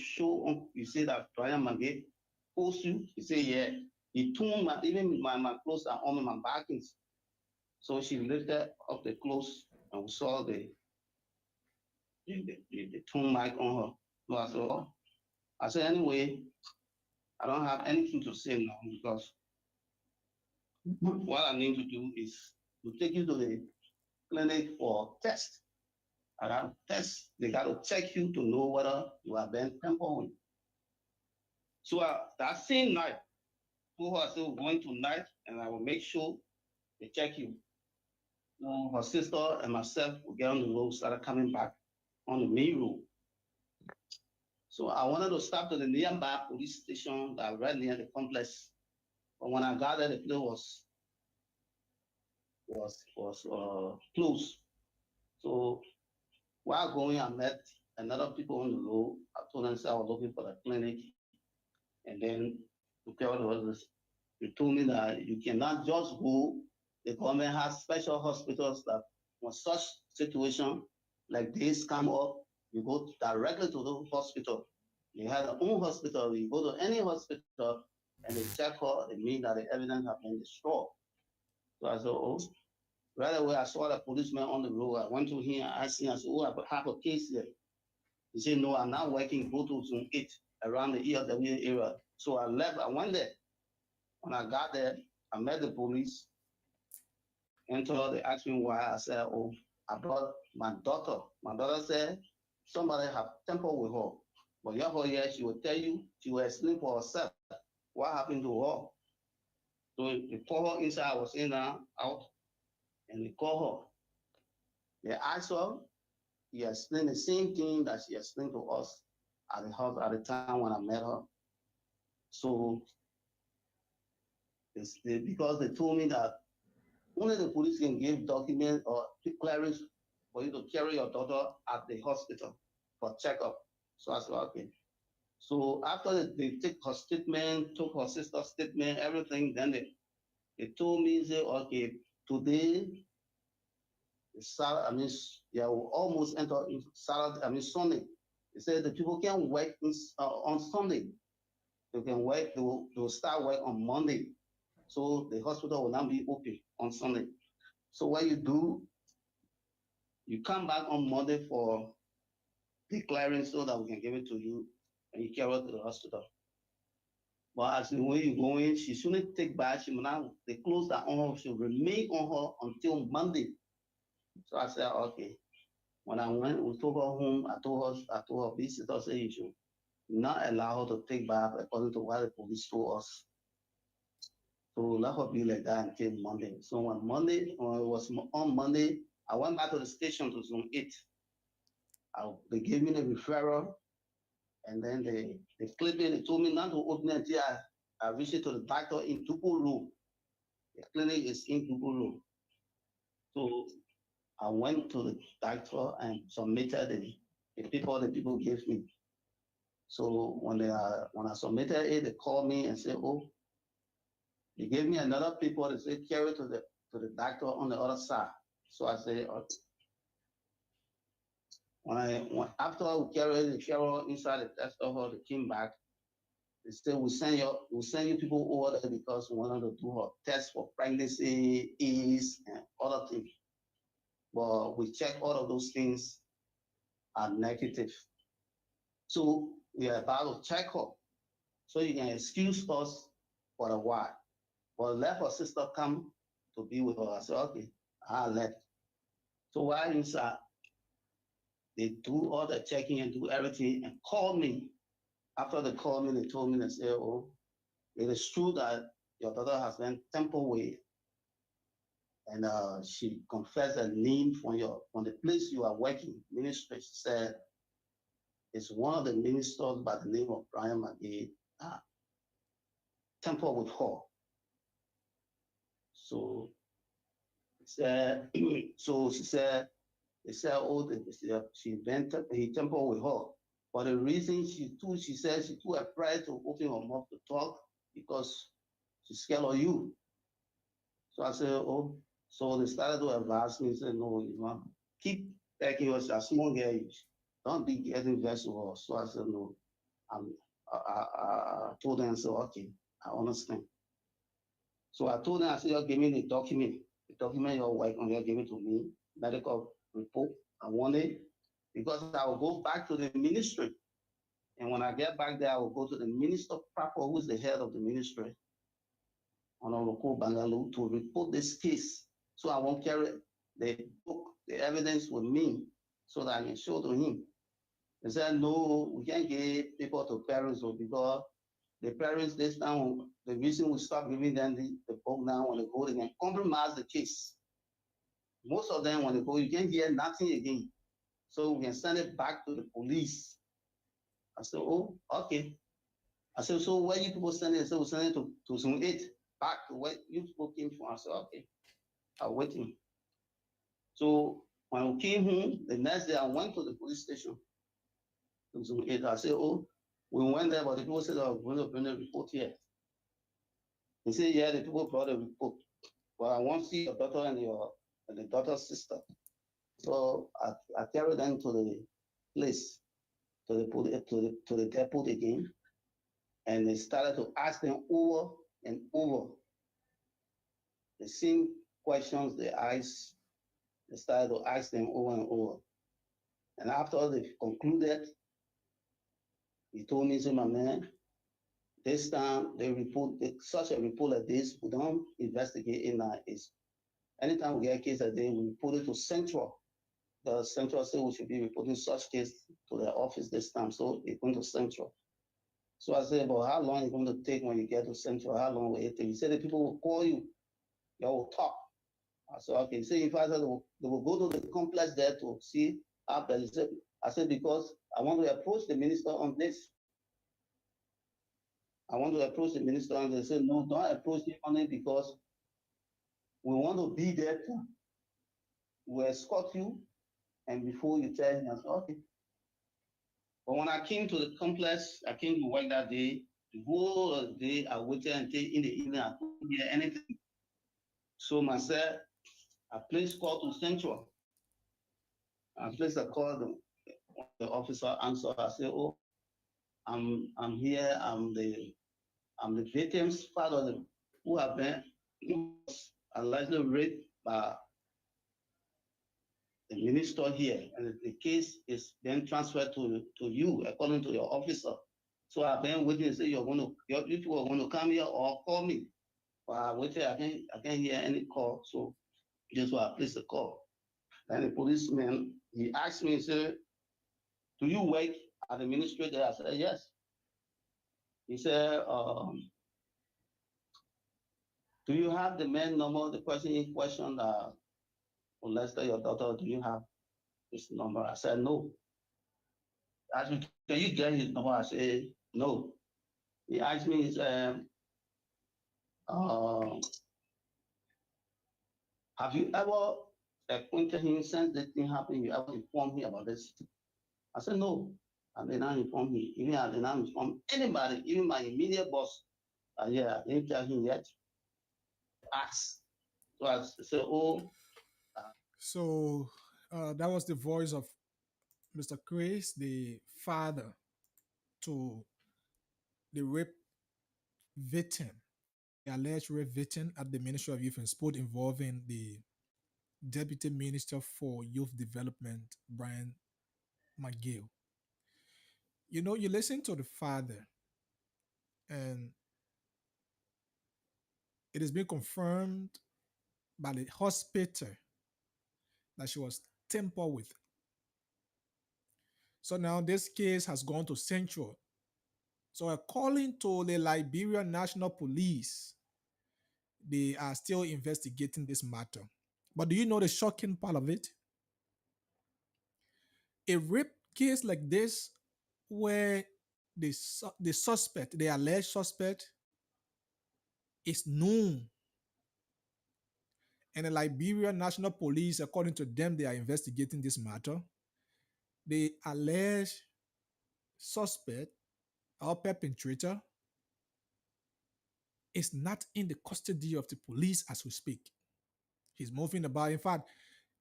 say that Brian Magay post you? He said, yeah. He torn even my clothes are on my backings. So she lifted up the clothes and we saw the torn mic on her. So I said, oh. I said, anyway, I don't have anything to say now because what I need to do is to take you to the clinic for test. I got test. They got to check you to know whether you have been tampered with. So that same night, who are still going tonight, and I will make sure they check you. Her sister and myself will get on the road, started coming back on the main road. So I wanted to stop to the nearby police station that right near the complex. But when I got there, the place was closed. So while going, I met another people on the road. I told them I was looking for the clinic. And then to tell the others, they told me that you cannot just go. The government has special hospitals that when such situation like this come up, you go directly to the hospital. You have your own hospital, you go to any hospital and they check her, it means that the evidence has been destroyed. So I said, oh, right away I saw the policeman on the road. I went to him, I asked him, I said, oh, I have a case here. He said, no, I'm not working, go to Zone 8 around the ELW area. So I left, I went there. When I got there, I met the police. And so they asked me why. I said, oh, I brought my daughter. My daughter said, somebody have tempered with her. But your here, she will tell you, she will explain for herself what happened to her. So they call her inside, I was in and out, and they call her. They asked her, he explained the same thing that she explained to us at the house at the time when I met her. So because they told me that only the police can give documents or clearance for you to carry your daughter at the hospital for checkup. So I said, okay. So after they take her statement, took her sister's statement, everything, then they told me, say, okay, today, yeah, we almost enter Saturday, Sunday. They said the people can work on Sunday. They can work, they will start work on Monday. So the hospital will not be open on Sunday. So what you do, you come back on Monday for declaring so that we can give it to you and you carry it to the hospital. But as when you go in, she shouldn't take back, they close that on her, she'll remain on her until Monday. So I said, okay. When I went, we took her home, I told her visitor, say you should not allow her to take back according to what the police told us. So let her be like that until Monday. So when it was on Monday, I went back to the station to Zone 8. They gave me the referral, and then they clipped me. They told me not to open it until I reached it to the doctor in Tupu Road. The clinic is in Tupu Road. So I went to the doctor and submitted the people gave me. So when I submitted it, they called me and said, oh, they gave me another paper. They said carry to the doctor on the other side. So I said, okay. After we carried the referral inside the test hall, they came back. They said we'll send you people over there because we wanted to do a test for pregnancy, AIDS, and other things. But we checked all of those things are negative. So we are about to check her. So you can excuse us for a while. But let her sister come to be with her. I said, okay, I left. So while inside, they do all the checking and do everything and call me. After they called me, they told me, they said, oh, it is true that your daughter has been tampered with. And she confessed a name from the place you are working, ministry. She said, it's one of the ministers by the name of Brian Magay, tampered with her. So she said, they said, oh, he tampered with her. For the reason she said she too afraid to open her mouth to talk because she's scared of you. So I said, oh, so they started to advise me, said, no, you know, keep taking yourself, small girl, don't be getting vegetable. So I said, no. I told them, I said, okay, I understand. So I told them, I said, you give me the document you're working on, you give it to me, medical report. I want it because I will go back to the ministry. And when I get back there, I will go to the minister proper, who is the head of the ministry, Honorable Bangalore, to report this case. So I won't carry the book, the evidence with me so that I can show to him. They said, no, we can't give people to parents because the parents this time, the reason we stop giving them the book now when they go, they can compromise the case. Most of them, when they go, you can't hear nothing again. So we can send it back to the police. I said, oh, okay. I said, so where you people send it? I said, we send it to Zone 8, back to where you people came from. I said, okay, I'll wait him. So when we came home, the next day I went to the police station to Zone 8. I said, oh, we went there, but the people said, oh, we're going to bring a report here. He said, yeah, the people brought a report. But I want to see your daughter and the daughter's sister. So I carried them to the place, to the depot again, and they started to ask them over and over the same questions they asked. They started to ask them over and over. And after they concluded, he told me, say, my man, this time they report such a report like this, we don't investigate in that. Anytime we get a case like this, we report it to Central. The Central said we should be reporting such case to their office this time, so they went to Central. So I said, but how long is it going to take when you get to Central? How long will it take? He said the people will call you, you will talk. I said, okay. So if I said they will go to the complex there to see after. He said, I said, because I want to approach the minister on this. I want to approach the minister and they said, no, don't approach him on it because we want to be there too. We'll escort you, and before you tell him, I said, okay. But when I came to the complex, I came to work that day. The whole day I waited until in the evening, I couldn't hear anything. So myself, I placed call to Central. I placed a call to the officer answer. I said, oh, I'm here. I'm the victim's father who have been allegedly raped by the minister here, and the case is then transferred to you according to your officer. So I've been waiting to say you people are going to come here or call me. But I waited, I can't hear any call, so just why I placed the call. And the policeman, he asked me, he said, do you work at the ministry there? I said, yes. He said, do you have the man number? The person in question, Lester, your daughter, do you have his number? I said, no. He asked me, can you get his number? I said, no. He asked me, he said, have you ever acquainted him since this thing happened? You ever informed me about this? I said, no. I did not inform him. Even I did not inform anybody, even my immediate boss. Yeah, I didn't tell him yet. Ask. So I said, oh. So that was the voice of Mr. Chris, the father to the rape victim, the alleged rape victim at the Ministry of Youth and Sport involving the Deputy Minister for Youth Development, Brian McGill. You know, you listen to the father, and it has been confirmed by the hospital that she was tampered with. So now this case has gone to Central. So according to the Liberia National Police, they are still investigating this matter. But do you know the shocking part of it? A rape case like this, where the suspect, the alleged suspect, is known, and the Liberia National Police, according to them, they are investigating this matter. The alleged suspect or perpetrator is not in the custody of the police as we speak. He's moving about. In fact,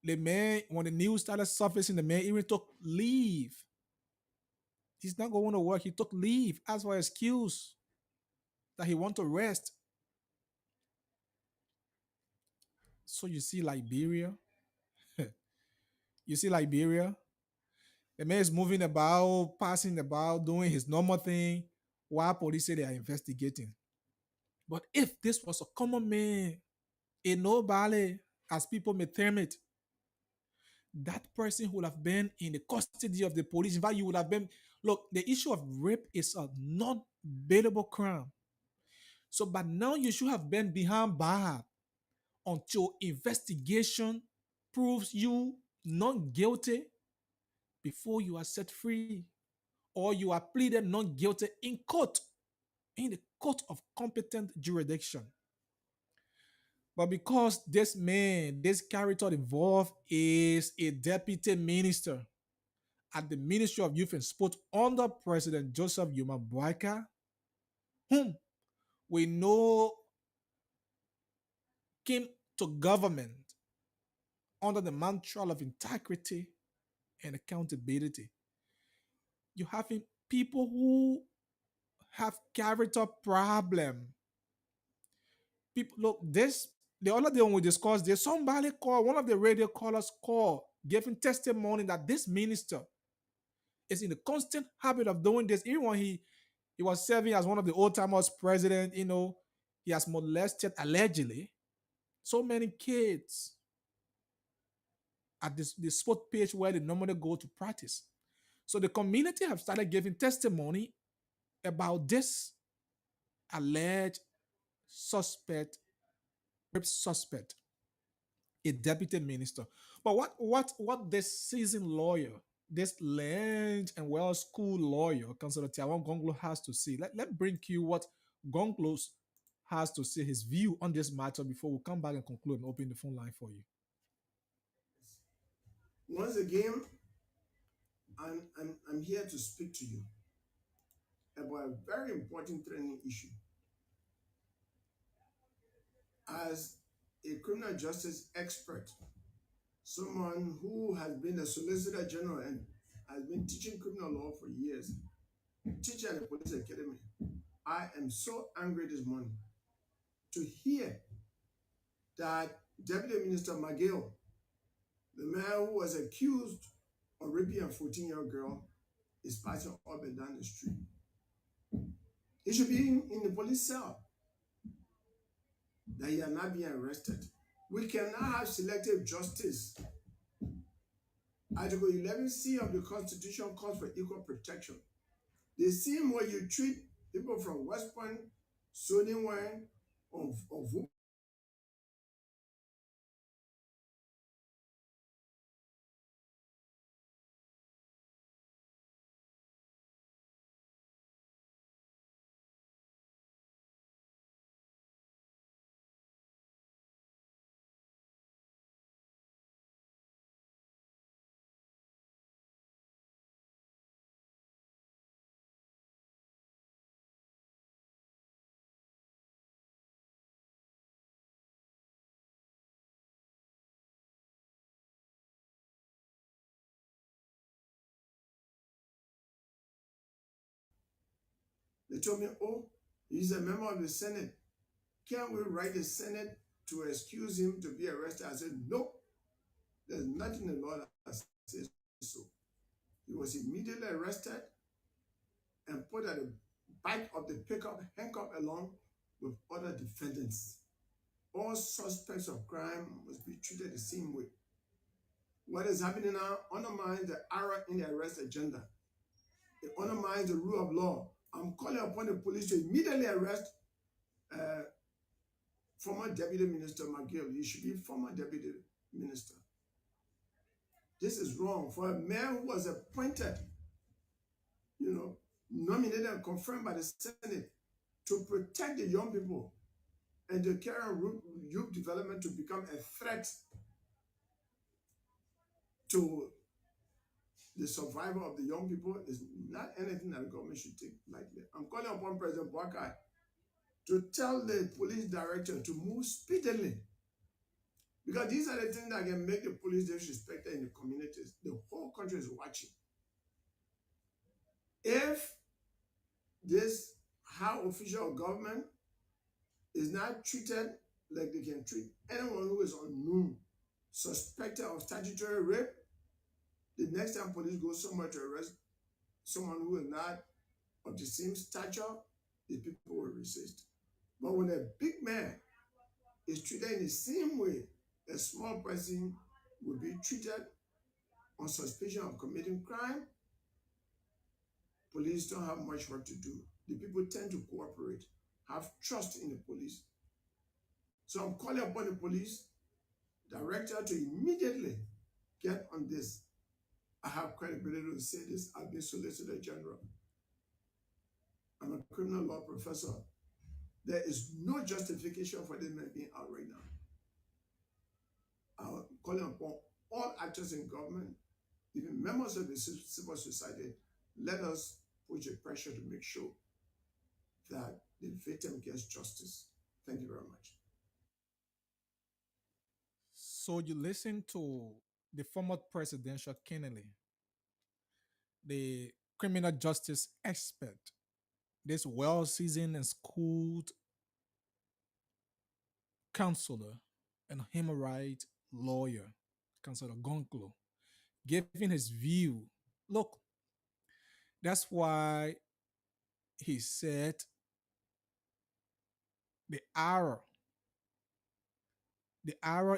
the man, when the news started surfacing, the man even took leave. He's not going to work. He took leave as for excuse that he want to rest. So you see Liberia. You see Liberia. The man is moving about, passing about, doing his normal thing, while police say they are investigating. But if this was a common man, a nobody, as people may term it, that person would have been in the custody of the police. In fact, you would have been. Look, the issue of rape is a non-bailable crime. So, but now you should have been behind bars until investigation proves you not guilty before you are set free, or you are pleaded not guilty in the court of competent jurisdiction. But because this man, this character involved is a deputy minister at the Ministry of Youth and Sport under President Joseph Yuma Boakai, whom we know came to government under the mantra of integrity and accountability. You have people who have character problem. People look this the other day when we discussed this, somebody called, one of the radio callers called, giving testimony that this minister is in the constant habit of doing this. Even when he was serving as one of the old timers president, he has molested allegedly so many kids at the sport page where they normally go to practice. So the community have started giving testimony about this alleged suspect, rape suspect, a deputy minister. But what this seasoned lawyer, this learned and well-schooled lawyer, Councillor Tiawan Gonglo, has to say. Let bring you what Gonglo has to say, his view on this matter before we come back and conclude and open the phone line for you. Once again, I'm here to speak to you about a very important training issue. As a criminal justice expert, someone who has been a solicitor general and has been teaching criminal law for years, teaching at the police academy, I am so angry this morning to hear that Deputy Minister McGill, the man who was accused of raping a 14-year-old girl, is passing up and down the street. He should be in the police cell, that he are not being arrested. We cannot have selective justice. Article 11C of the Constitution calls for equal protection. The same way you treat people from West Point, Sodiwine, or they told me, oh, he's a member of the Senate. Can't we write the Senate to excuse him to be arrested? I said, no, there's nothing in the law that says so. He was immediately arrested and put at the back of the pickup, handcuffed along with other defendants. All suspects of crime must be treated the same way. What is happening now undermines the error in the arrest agenda. It undermines the rule of law. I'm calling upon the police to immediately arrest former Deputy Minister McGill. He should be former Deputy Minister. This is wrong for a man who was appointed, nominated and confirmed by the Senate to protect the young people and to carry on youth development to become a threat to the survival of the young people is not anything that the government should take lightly. I'm calling upon President Boakai to tell the police director to move speedily, because these are the things that can make the police disrespected in the communities. The whole country is watching. If this high official of government is not treated like they can treat anyone who is unknown, suspected of statutory rape, the next time police go somewhere to arrest someone who is not of the same stature, the people will resist. But when a big man is treated in the same way a small person will be treated on suspicion of committing crime, police don't have much work to do. The people tend to cooperate, have trust in the police. So I'm calling upon the police director to immediately get on this. I have credibility to say this. I've been Solicitor General. I'm a criminal law professor. There is no justification for this man being out right now. I'm calling upon all actors in government, even members of the civil society, let us put a pressure to make sure that the victim gets justice. Thank you very much. So you listen to the former presidential Kennedy, the criminal justice expert, this well-seasoned and schooled counselor and human rights lawyer, Counselor Gonklo, giving his view. Look, that's why he said the error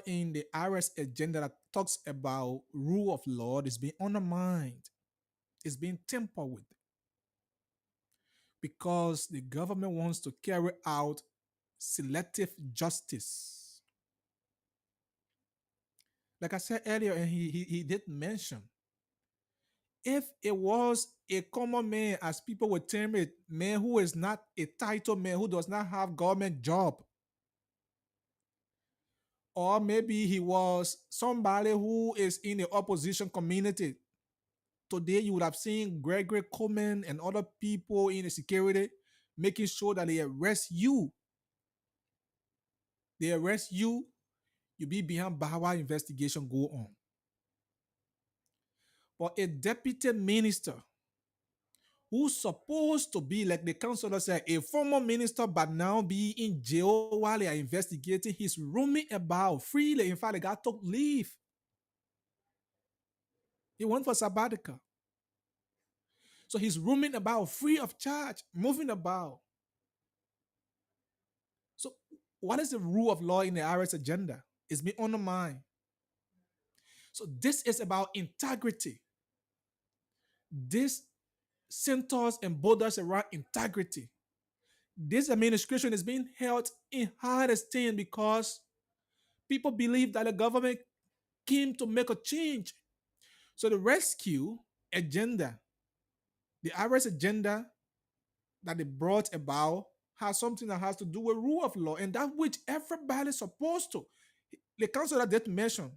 in the IRS agenda that talks about rule of law is being undermined, is being tampered with, because the government wants to carry out selective justice. Like I said earlier, and he did mention, if it was a common man, as people would term it, man who is not a title man, who does not have government job, or maybe he was somebody who is in the opposition community, today you would have seen Gregory Coleman and other people in the security making sure that they arrest you. They arrest you, you be behind Bahawa investigation go on. But a deputy minister who's supposed to be, like the counselor said, a former minister, but now be in jail while they are investigating, he's roaming about freely. In fact, the guy took leave. He went for sabbatical. So he's roaming about free of charge, moving about. So what is the rule of law in the IRS agenda? It's being undermined. So this is about integrity. This centers and borders around integrity. This administration is being held in high esteem because people believe that the government came to make a change. So the rescue agenda, the IRS agenda that they brought about, has something that has to do with rule of law, and that which everybody's supposed to. The counselor did mention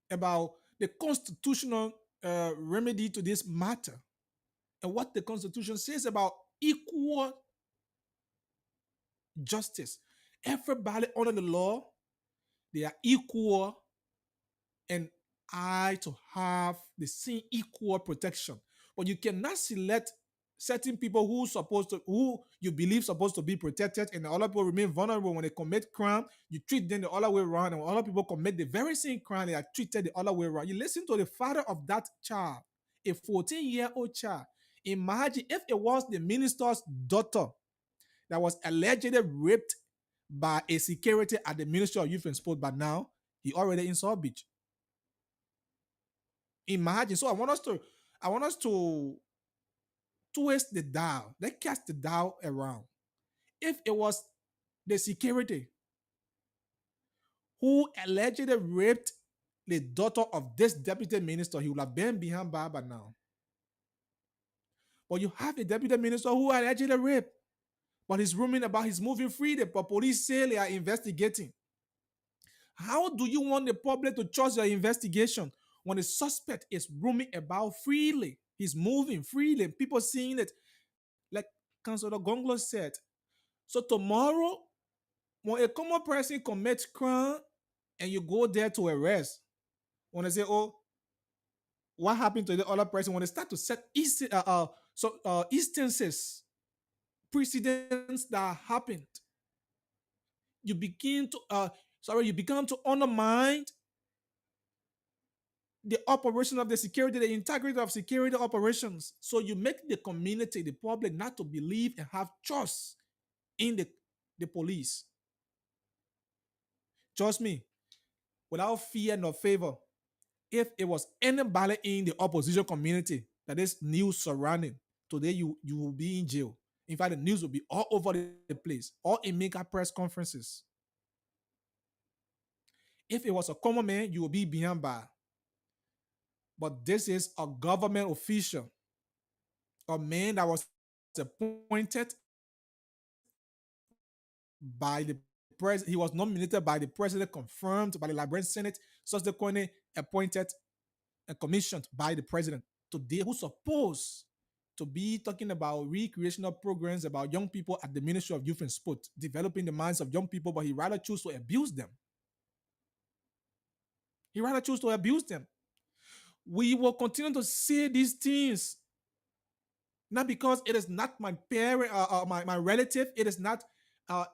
about the constitutional remedy to this matter, and what the Constitution says about equal justice. Everybody under the law, they are equal and I to have the same equal protection. But you cannot select certain people who you believe supposed to be protected, and the other people remain vulnerable. When they commit crime, you treat them the other way around, and when other people commit the very same crime, they are treated the other way around. You listen to the father of that child, a 14-year-old child. Imagine if it was the minister's daughter that was allegedly raped by a security at the Ministry of Youth and Sport, but now he already in South Beach. Imagine. So I want us to twist the dial. Let's cast the dial around. If it was the security who allegedly raped the daughter of this deputy minister, he would have been behind bars by now. But you have a deputy minister who allegedly raped, but he's roaming about, he's moving free. The police say they are investigating. How do you want the public to trust your investigation when the suspect is roaming about freely, he's moving freely, people seeing it, like Councilor Gonglo said. So tomorrow, when a common person commits crime and you go there to arrest, when they say, "Oh, what happened to the other person?" When they start to set instances, precedents that happened, you begin to you begin to undermine the operation of the security, the integrity of security operations. So you make the community, the public, not to believe and have trust in the police. Trust me, without fear nor favor, if it was anybody in the opposition community that is news surrounding, today you will be in jail. In fact, the news will be all over the place, all in mega press conferences. If it was a common man, you will be behind bar. But this is a government official, a man that was appointed by the president. He was nominated by the president, confirmed by the Liberian Senate, subsequently appointed and commissioned by the president today, who's supposed to be talking about recreational programs about young people at the Ministry of Youth and Sport, developing the minds of young people, but he rather choose to abuse them. He rather choose to abuse them. We will continue to see these things, not because it is not my parent, my relative, it is not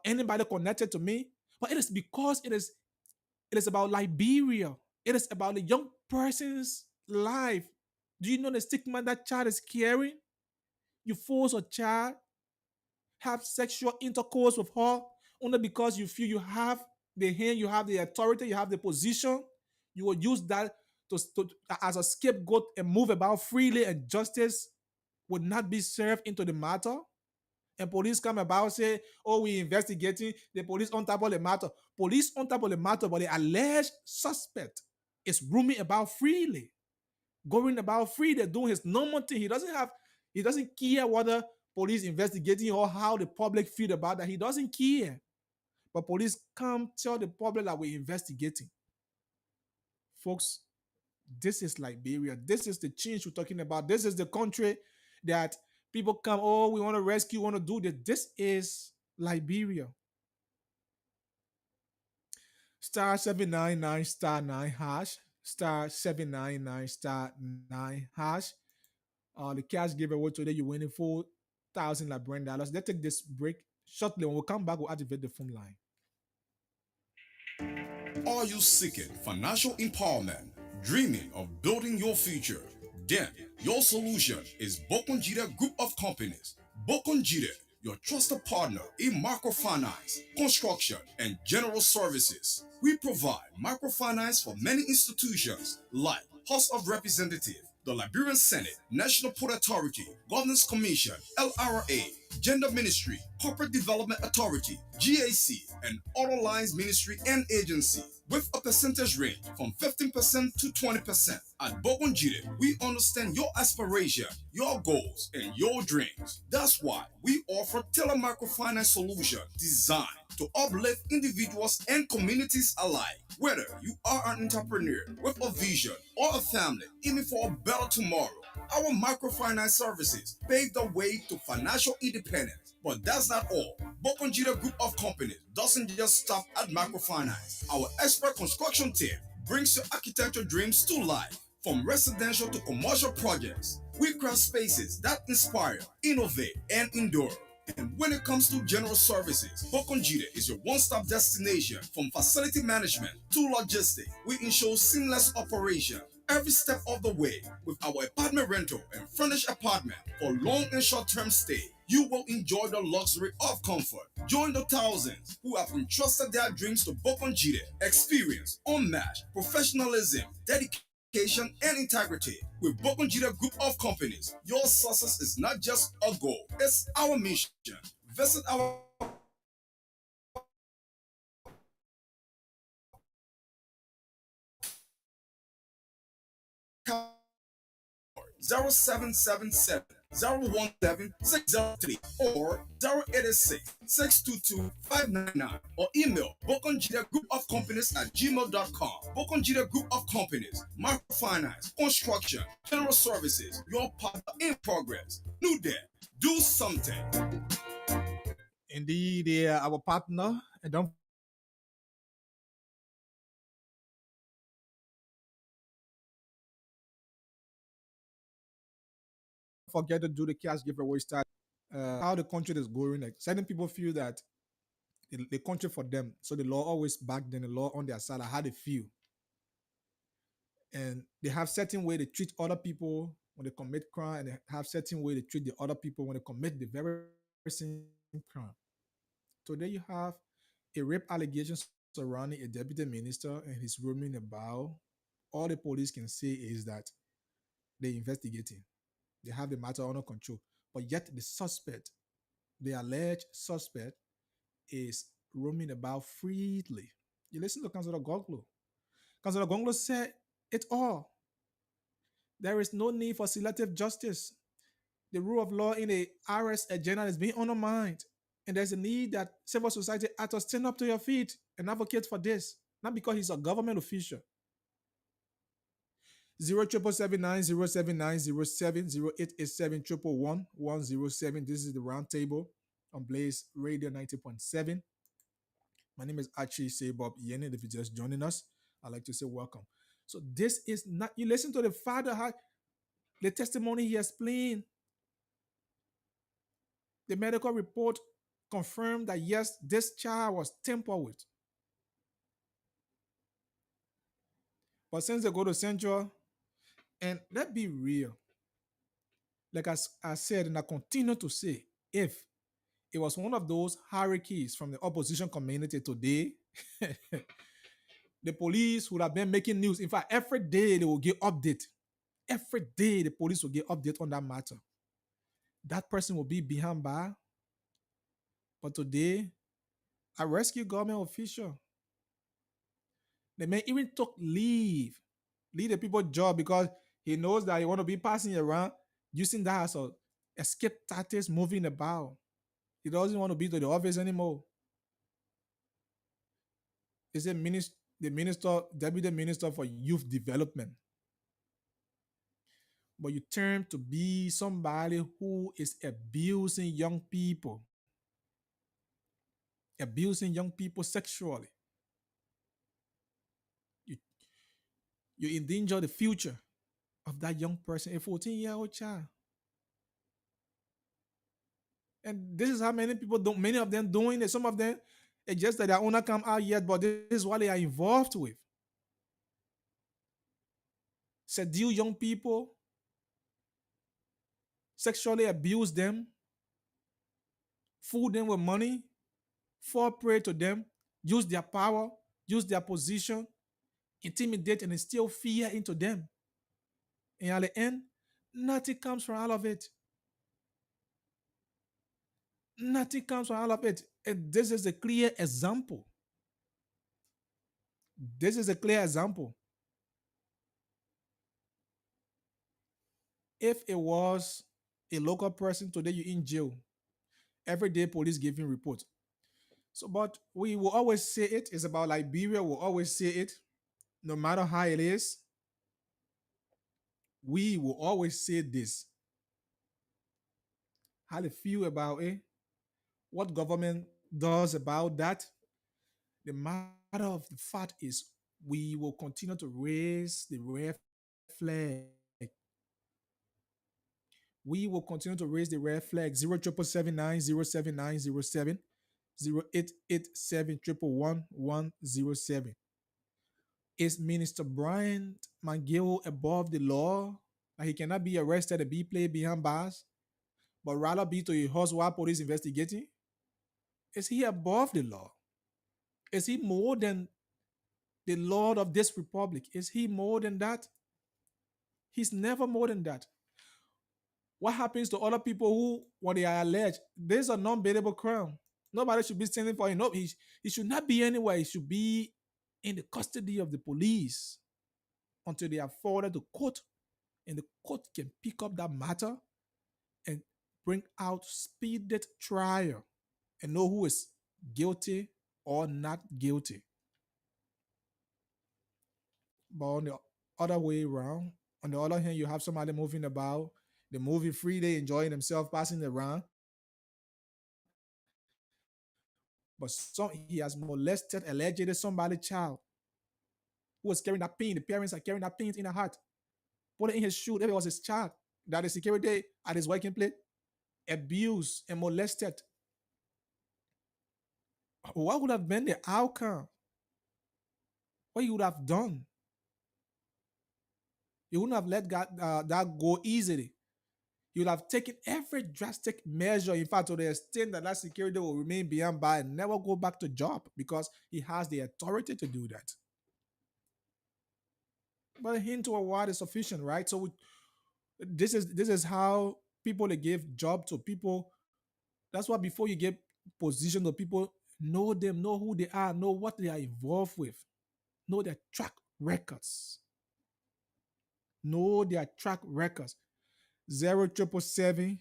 anybody connected to me, but it is because it is about Liberia. It is about the young person's life. Do you know the stigma that child is carrying? You force a child, have sexual intercourse with her only because you feel you have the hand, you have the authority, you have the position. You will use that as a scapegoat and move about freely, and justice would not be served into the matter. And police come about say, "Oh, we investigating." The police on top of the matter. Police on top of the matter, but the alleged suspect is roaming about freely, going about freely, doing his normal thing. He doesn't care whether police investigating or how the public feel about that. He doesn't care. But police come tell the public that we're investigating. Folks, this is Liberia. This is the change we're talking about. This is the country that people come, "Oh, we want to rescue, want to do this." This is Liberia. Star 799 star 9 hash. Star 799 star 9 hash. The cash giveaway today, you're winning $4,000. Let's take this break shortly. When we come back, we'll activate the phone line. Are you seeking financial empowerment, dreaming of building your future? Then your solution is Bokonjida Group of Companies. Bokonjida, your trusted partner in microfinance, construction, and general services. We provide microfinance for many institutions like House of Representatives, the Liberian Senate, National Port Authority, Governance Commission, LRA, Gender Ministry, Corporate Development Authority, GAC, and Other Lines Ministry and Agency, with a percentage range from 15% to 20%. At Bokonjide, we understand your aspiration, your goals, and your dreams. That's why we offer tailored microfinance solutions designed to uplift individuals and communities alike. Whether you are an entrepreneur with a vision or a family aiming for a better tomorrow, our microfinance services pave the way to financial independence. But that's not all. Bokonjida Group of Companies doesn't just stop at microfinance. Our expert construction team brings your architecture dreams to life. From residential to commercial projects, we craft spaces that inspire, innovate, and endure. And when it comes to general services, Bokonjide is your one-stop destination. From facility management to logistics, we ensure seamless operation every step of the way. With our apartment rental and furnished apartment for long and short-term stay, you will enjoy the luxury of comfort. Join the thousands who have entrusted their dreams to Bokonjide. Experience unmatched professionalism, dedication, and integrity. With Bokonjide Group of Companies, your success is not just a goal, it's our mission. Visit our 0777 017-603 or 086-622-599 or email Bokonjida Group of Companies at gmail.com. Bokonjida Group of Companies, microfinance, construction, general services, your partner in progress. New day, do something. Indeed, they are our partner. And don't forget to do the cash giveaway start. How the country is going. Like certain people feel that the country for them, so the law always back then, the law on their side, how they feel. And they have certain way they treat other people when they commit crime, and they have certain way they treat the other people when they commit the very same crime. Today you have a rape allegation surrounding a deputy minister and he's roaming about. All the police can say is that they're investigating. They have the matter under control. But yet the suspect, the alleged suspect, is roaming about freely. You listen to Councillor Gonglo. Councillor Gonglo said it all. There is no need for selective justice. The rule of law in the RS agenda is being undermined. And there's a need that civil society actors stand up to your feet and advocate for this. Not because he's a government official. 077907907 This is the roundtable on Blaze Radio 90.7. My name is Archie Sebob Yeni. If you're just joining us, I'd like to say welcome. So this is not, you listen to the father, how the testimony he explained. The medical report confirmed that yes, this child was tampered with. But since they go to Central, and let's be real, like I said, and I continue to say, if it was one of those hierarchies from the opposition community today, the police would have been making news. In fact, every day they will get update. Every day the police will get update on that matter. That person will be behind bar. But today, a rescue government official, the man even took leave the people job because he knows that he want to be passing around, using that as a escape tactics, moving about. He doesn't want to be to the office anymore. He's a deputy minister for youth development. But you turn to be somebody who is abusing young people sexually. You endanger the future of that young person, a 14-year-old child. And this is how many people don't, many of them doing it. Some of them, it's just that they are not come out yet, but this is what they are involved with. Seduce young people, sexually abuse them, fool them with money, fall prey to them, use their power, use their position, intimidate and instill fear into them. And at the end, nothing comes from all of it. Nothing comes from all of it. And this is a clear example. This is a clear example. If it was a local person, today you're in jail. Every day police giving report. So, but we will always say it. It's about Liberia. We'll always say it. No matter how it is, we will always say this. How they feel about it, what government does about that. The matter of the fact is we will continue to raise the red flag. We will continue to raise the red flag. 07779079070 0887111107. Is Minister Brian Mangill above the law? Like he cannot be arrested and be played behind bars, but rather be to a horse while police investigating? Is he above the law? Is he more than the Lord of this republic? Is he more than that? He's never more than that. What happens to other people who, when they are alleged, there's a non-bailable crime. Nobody should be standing for him. No, he should not be anywhere. He should be in the custody of the police until they are forwarded to court, and the court can pick up that matter and bring out speeded trial and know who is guilty or not guilty. But on the other way around, on the other hand, you have somebody moving about, the movie free, they enjoying themselves, passing around. But he has molested allegedly somebody's child who was carrying that pain. The parents are carrying that pain in their heart. Put it in his shoe. If it was his child, that the security at his working place abused and molested. What would have been the outcome? What you would have done? You wouldn't have let that go easily. You would have taken every drastic measure, in fact, to the extent that that security will remain beyond bar and never go back to job because he has the authority to do that. But a hint to a word is sufficient, right? So this is how people they give job to people. That's why before you give position to people, know them, know who they are, know what they are involved with, know their track records. Know their track records. 0777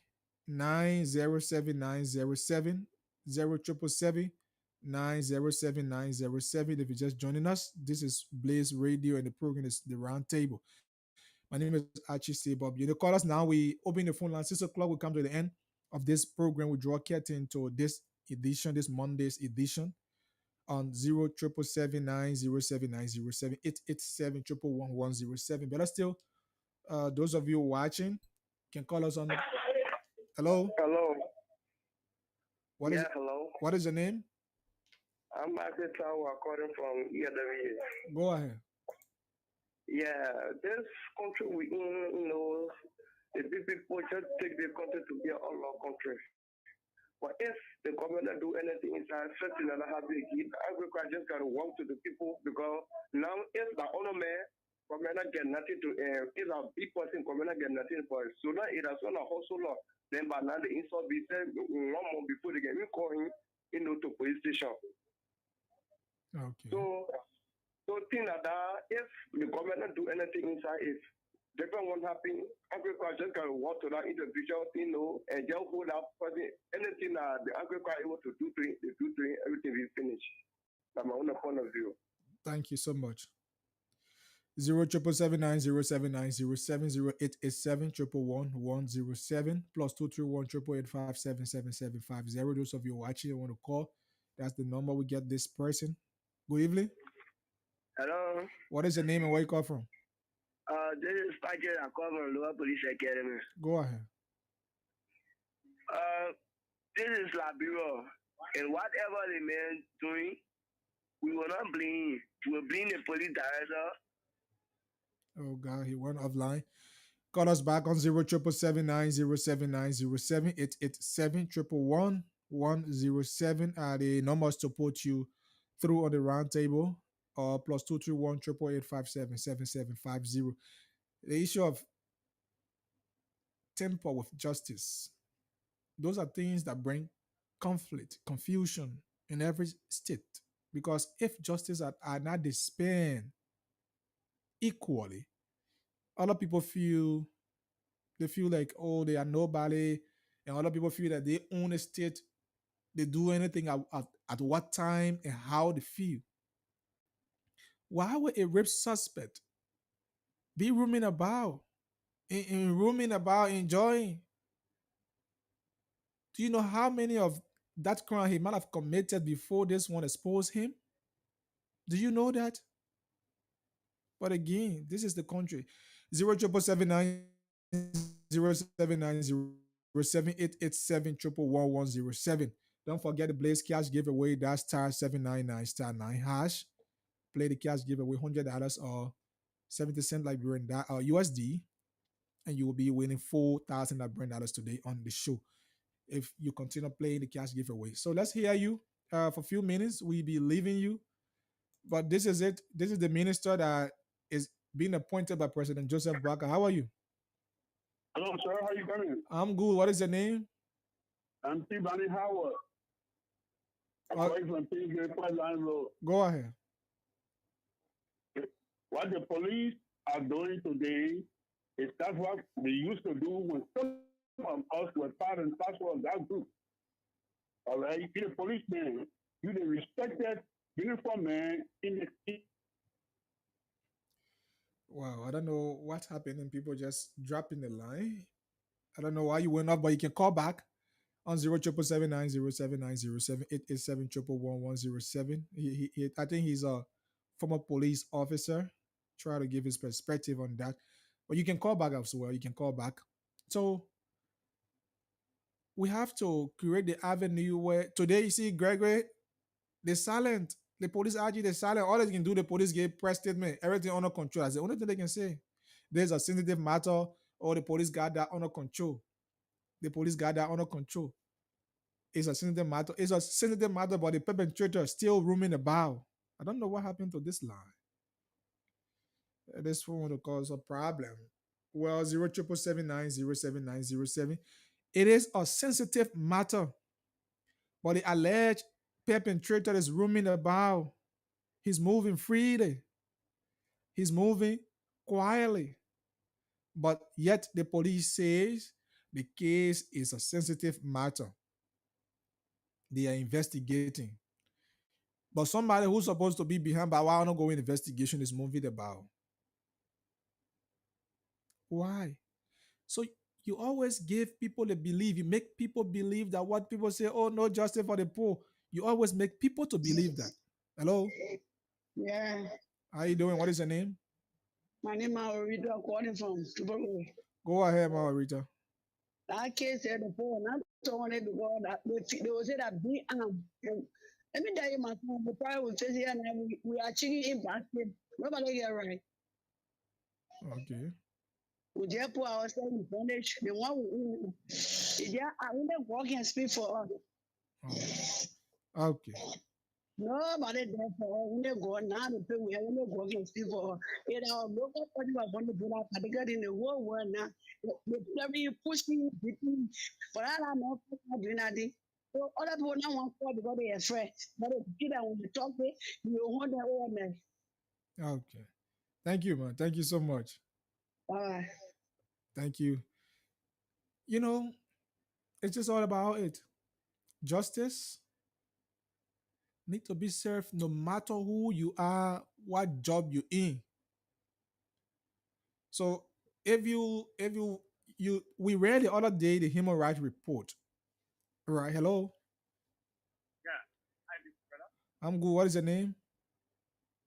907 907 0777 907 907. If you're just joining us, this is Blaze Radio and the program is The Round Table. My name is Archie C. Bob. You call us now. We open the phone line 6 o'clock. We come to the end of this program. We draw curtain to this edition, this Monday's edition on 0777 907 907 887 11107. But still, those of you watching can call us on. Hello. Hello. Hello. What is your name? I'm Michael Tawa, calling from EW. Go ahead. Yeah, this country we in, the people just take the country to be all our country. But if the government do anything inside, certain that have the kid, agriculture just gotta work to the people because now if the owner man, government get nothing to if a big person government get nothing for it. So now it has on a hustle lot. Then by now the insult be said 1 month before they get me call him to police station. Okay. So thing like that, if the government do anything inside, if different one happen, agriculture can walk to that individual, and just hold up for anything that the agriculture able to do to it, they do to it, everything will finish. That's my own point of view. Thank you so much. 0777 907 907 0887 11107 plus 231 888 Those of you watching want to call, that's the number we get this person. Good evening. Hello. What is your name and where you call from? This is Patrick. I call from Lower Police Academy. Go ahead. This is Liberia, and whatever the man doing, we will not blame him. We will blame the police director. Oh God, he went offline. Call us back on 0777 907 907 887 11107. The numbers to put you through on the round table. Plus 231 888 7750. The issue of temper with justice. Those are things that bring conflict, confusion in every state. Because if justice are not dispensed equally, other people feel like, oh, they are nobody, and other people feel that they own a state, they do anything at what time and how they feel. Why would a rape suspect be roaming about enjoying? Do you know how many of that crime he might have committed before this one exposed him? Do you know that? But again, this is the country. 0777 887 11107. Don't forget the Blaze Cash giveaway. That's *799 *9#. Play the cash giveaway $100 or 70 cent Liberian USD, and you will be winning 4,000 Liberian dollars today on the show if you continue playing the cash giveaway. So let's hear you for a few minutes. We'll be leaving you, but this is it. This is the minister that is being appointed by President Joseph Boakai. How are you? Hello, sir. How are you doing? I'm good. What is your name? I'm T. Bonnie Howard. I'm calling from Kingsbury Line Road. Go ahead. What the police are doing today is that's what they used to do when of us were part and parcel of that group. All right, you're a policeman. You're the respected uniform man in the. Wow, I don't know what happened and people just dropping the line. I don't know why you went off, but you can call back on 077907907 I think he's a former police officer. Try to give his perspective on that. But you can call back as well. You can call back. So we have to create the avenue where today you see Gregory, they're silent. The police RG, they're silent. All they can do, the police get press statement, everything under control. That's the only thing they can say. There's a sensitive matter, or the police got that under control. The police got that under control. It's a sensitive matter. It's a sensitive matter, but the perpetrator still roaming about. I don't know what happened to this line. This phone will cause a problem. Well, 0777907. It is a sensitive matter, but the alleged perpetrator is roaming about. He's moving freely. He's moving quietly. But yet the police says the case is a sensitive matter. They are investigating. But somebody who's supposed to be behind by why ongoing investigation is moving about. Why? So you always give people the belief. You make people believe that what people say, oh, no justice for the poor. You always make people to believe that. Hello? Yeah. How you doing? What is your name? My name is Rita calling from Tobago. Go ahead, Rita. That case said the phone, not someone because they will say that be armed. Let me tell you, my son, the prior will say here and we are cheating in basket. Nobody get right. Okay. We just put ourselves in bondage. The one who yeah, I wouldn't walk and speak for us. Oh. Okay. Nobody there for us. We go now to pay. We have to walk and speak for us. You know, local party was going to do that, particularly in the whole world now. They pushing, beating. For that, I'm not doing that. So other people now want to because they are afraid. But if you when you talk, you want their own. Okay. Thank you, man. Thank you so much. Bye. Thank you. You know, it's just all about it. Justice need to be served no matter who you are, what job you in. So we read the other day the human rights report. Right, hello? Yeah. Hi, Mr. Brother. I'm good. What is your name?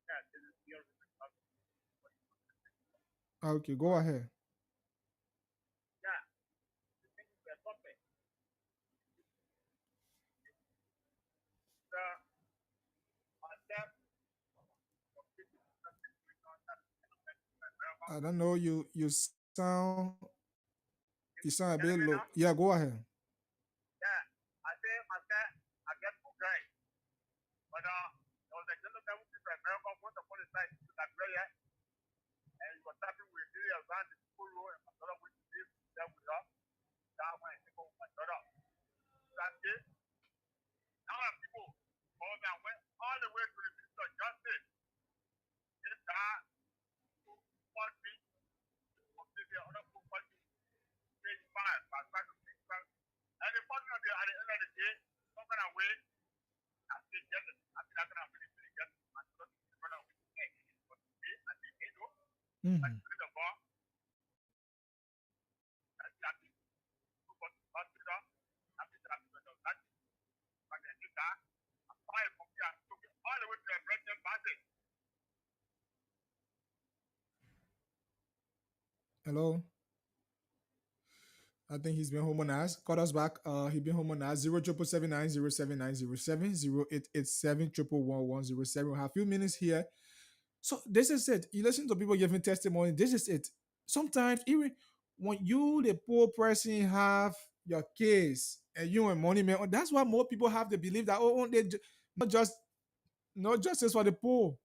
Yeah, this is your. Okay, go ahead. Yeah. The thing is perfect. I don't know. Sound you sound a bit low. Yeah, go ahead. Yeah, I say myself, I get to guy. But there was a gentleman who came from America once upon a time to Nigeria, and he was tapping with me around the school road, and my daughter went to live there with her. That one, I take over my daughter. That day, now people all that went all the way to the Minister of Justice. This guy who want me to give the other people want me to pay fine, but try to fix that. And the funny at the end of the day, some kind of way, I still get it. I think I can really get it. I don't run away with it. But today, I think they do. I put the bar. I think to go to the hospital. I think that I'm going to that. But I did that. I fired from here. I took it all the way to the president party. Hello. I think he's been home on us. Call us back. He been home on us. 077907907 0887 We have a few minutes here. So this is it. You listen to people giving testimony. This is it. Sometimes even when you, the poor person, have your case and you and money man, that's why more people have the belief that they not justice for the poor.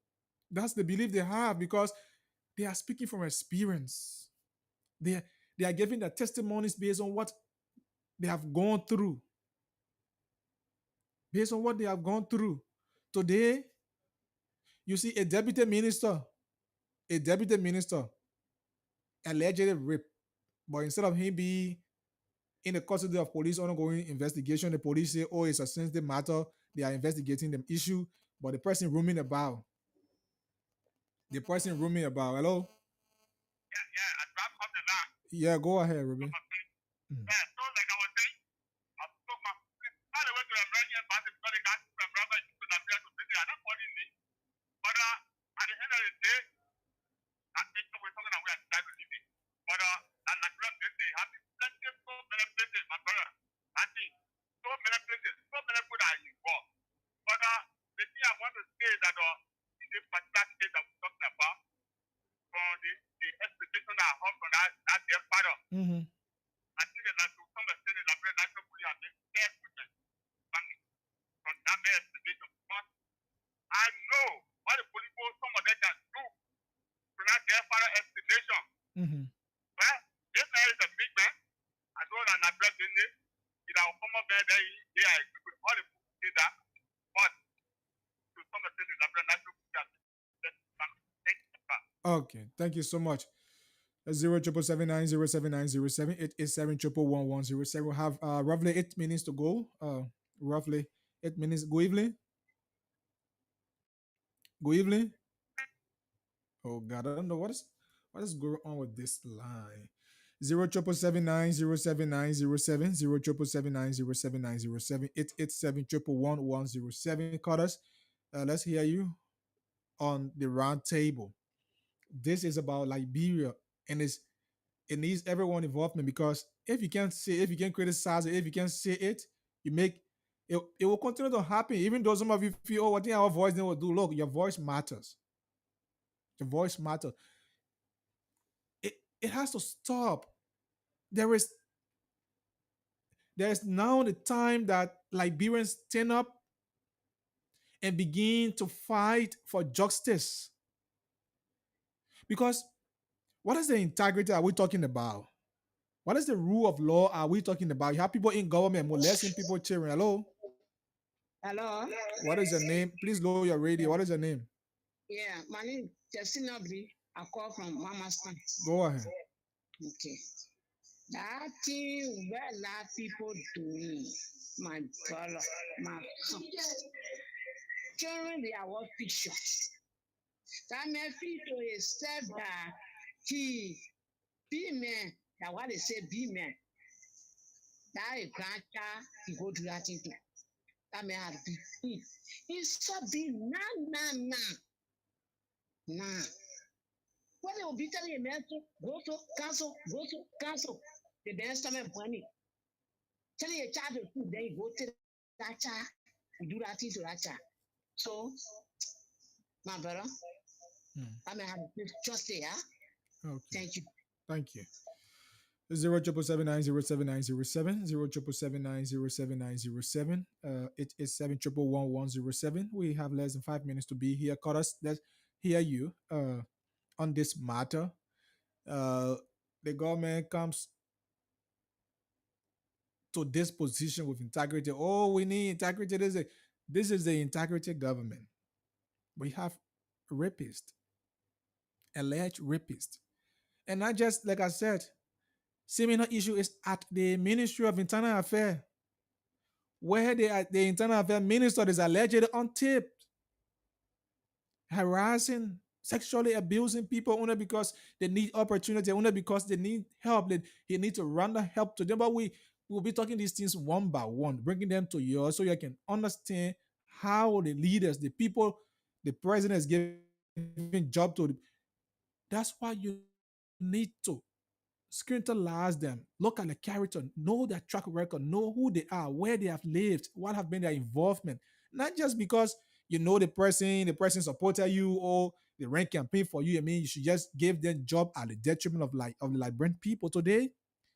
That's the belief they have because they are speaking from experience. They are giving their testimonies based on what they have gone through. Based on what they have gone through. Today, you see a deputy minister allegedly raped, but instead of him being in the custody of police ongoing investigation. The police say, oh, it's a sensitive matter. They are investigating the issue, but the person roaming about, hello? Yeah, I dropped off the line. Yeah, go ahead, Ruby. Yeah, so like I was saying, I took my all the way to the American base because they got from Robert to the to visit. I'm not calling me. But at the end of the day, I think we're talking about where I try to live it. But and like they have plenty so many places, my brother. I think so many places, so many people that are involved. But the thing I want to say is that in the particular case that we're talking about, from the expectation that I have from that their father, I think that to some extent the Liberian National Police have been careful from that very expectation. But I know what the police force, some of them can do to that their father expectation. Well, this man is a big man. I know that Liberian business, you know, some of them they are equipped with all the people who say that. But to some extent the Liberian National Police have been Okay, thank you so much. 07779079078 887111107. We have roughly 8 minutes to go. Roughly 8 minutes. Good evening. Good evening. Oh God, I don't know what is going on with this line. 07779079070 07779079078 887111107. Call us. Let's hear you on the round table. This is about Liberia, and it needs everyone involvement, because if you can't say, if you can't criticize it, if you can't say it, you make it, it will continue to happen. Even though some of you feel, oh, what think our voice then will do? Look, your voice matters. Your voice matters. It has to stop. There is now the time that Liberians stand up and begin to fight for justice. Because what is the integrity are we talking about? What is the rule of law are we talking about? You have people in government molesting people, children. Hello? Hello? What is your name? Please lower your radio. What is your name? Yeah, my name is Justina Bri. I call from Mama's Town. Go ahead. Okay. That thing where a lot of people doing, my brother, my son. Children, they are what picture. That may feel to a step that he be man, that what they say be man. That a grandchild, he go to that thing too. That may have to be. It's so be nah. When they will be telling a man to go to cancel. The best time money. Telling a child to food, then you go to that child, you do that thing to that child. So, my brother, I may have to just say, Okay. Thank you. Thank you. 07779079070 07779079070 887111107. We have less than 5 minutes to be here. Call us. Let's hear you on this matter. The government comes to this position with integrity. Oh, we need integrity. This is the integrity government. We have rapists, alleged rapists. And not just, like I said, similar issue is at the Ministry of Internal Affairs, where the Internal Affairs Minister is allegedly on tape harassing, sexually abusing people only because they need opportunity, only because they need help. He needs to render help to them. But we will be talking these things one by one, bringing them to you so you can understand how the leaders, the people, the president is giving job to. That's why you need to scrutinize them, look at the character, know their track record, know who they are, where they have lived, what have been their involvement. Not just because you know the person supported you or the rank campaign for you. I mean, you should just give them job at the detriment of the Liberian people. Today,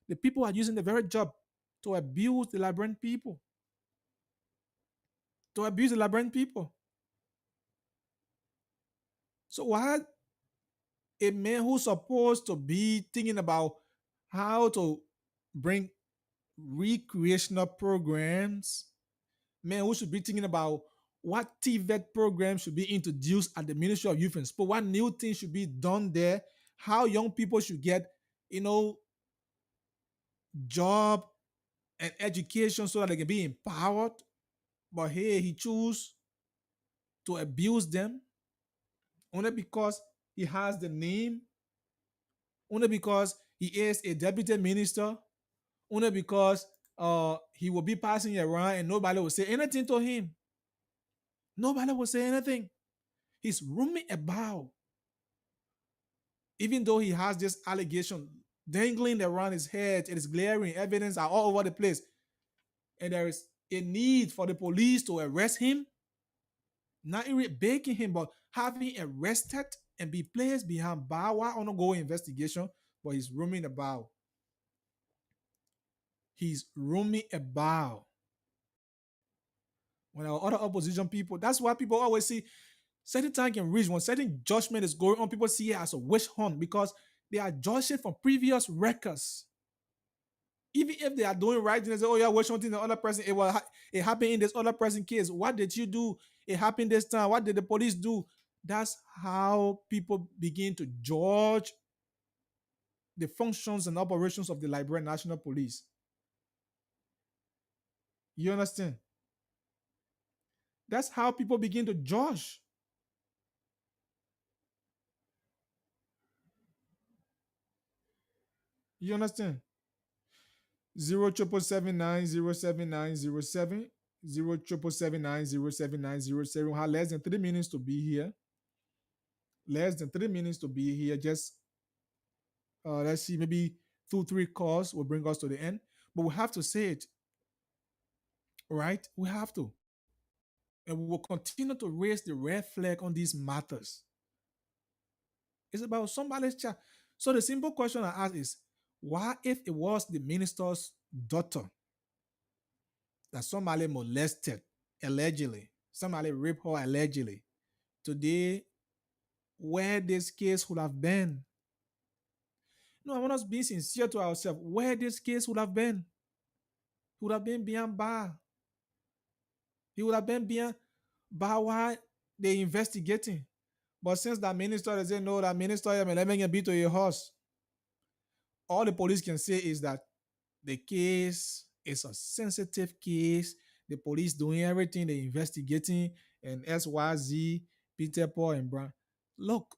the people are using the very job to abuse the Liberian people. So why a man who's supposed to be thinking about how to bring recreational programs, man who should be thinking about what TVET program should be introduced at the Ministry of Youth and Sport, what new things should be done there, how young people should get, job and education so that they can be empowered. But here he choose to abuse them only because he has the name, only because he is a deputy minister, only because he will be passing around and nobody will say anything to him. Nobody will say anything. He's roaming about. Even though he has this allegation dangling around his head, it is glaring, evidence are all over the place. And there is a need for the police to arrest him, not even begging him, but having arrested and be placed behind bar while ongoing investigation. But he's roaming about. He's roaming about. When our other opposition people, that's why people always see certain time can reach when certain judgment is going on. People see it as a witch hunt because they are judging from previous records. Even if they are doing right, they say, "Oh, yeah, witch hunting the other person. It happened in this other person case. What did you do? It happened this time. What did the police do?" That's how people begin to judge the functions and operations of the Liberian National Police. You understand? That's how people begin to judge. You understand? 07779079070 07779079070. We have less than 3 minutes to be here. Less than 3 minutes to be here. Just let's see, maybe 2-3 calls will bring us to the end. But we have to say it, right? We have to, and we will continue to raise the red flag on these matters. It's about somebody's child. So the simple question I ask is, why, if it was the minister's daughter that somebody molested allegedly, somebody raped her allegedly, today, where this case would have been? No, I want us to be sincere to ourselves. Where this case would have been? He would have been behind bar. He would have been behind bar while they investigating. But since that minister they say no, that minister let me get beat to a horse. All the police can say is that the case is a sensitive case. The police doing everything, they investigating, and SYZ, Peter Paul, and Brown. Look,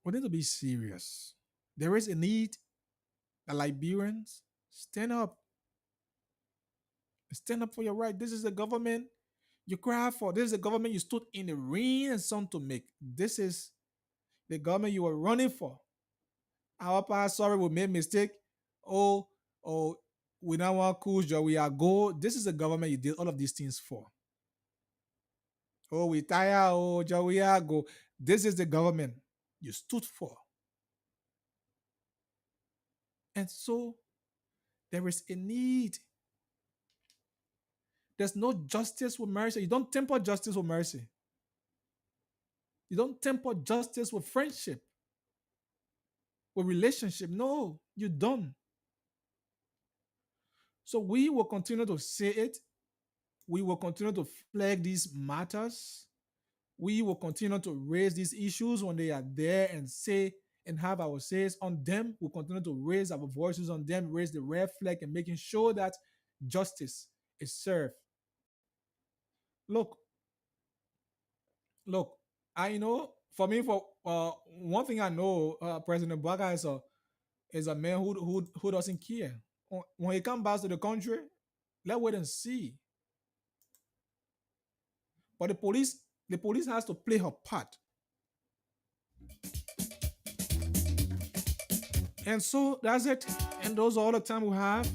we need to be serious. There is a need that Liberians stand up. Stand up for your right. This is the government you cry for. This is the government you stood in the rain and sun to make. This is the government you were running for. Our past, sorry, we made mistake. Oh, we don't want Kuja, we are go. This is the government you did all of these things for. Oh, we tired. Oh, we are go. This is the government you stood for. And so there is a need. There's no justice with mercy. You don't temper justice with mercy. You don't temper justice with friendship, with relationship. No, you don't. So we will continue to say it. We will continue to flag these matters. We will continue to raise these issues when they are there and say and have our says on them. We'll continue to raise our voices on them, raise the red flag, and making sure that justice is served. Look, I know, for me, for one thing I know, President Baga is a man who doesn't care. When he comes back to the country, let's wait and see. But the police has to play her part. And so that's it. And those are all the time we have.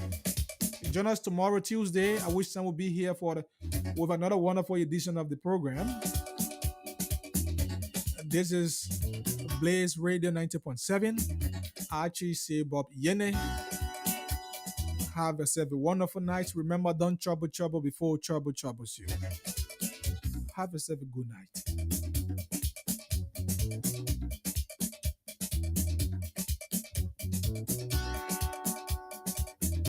Join us tomorrow, Tuesday. I wish Sam will be here with another wonderful edition of the program. This is Blaze Radio 90.7. Archie say Bob Yene. Have yourself a wonderful night. Remember, don't trouble before trouble troubles you. Have yourself a good night.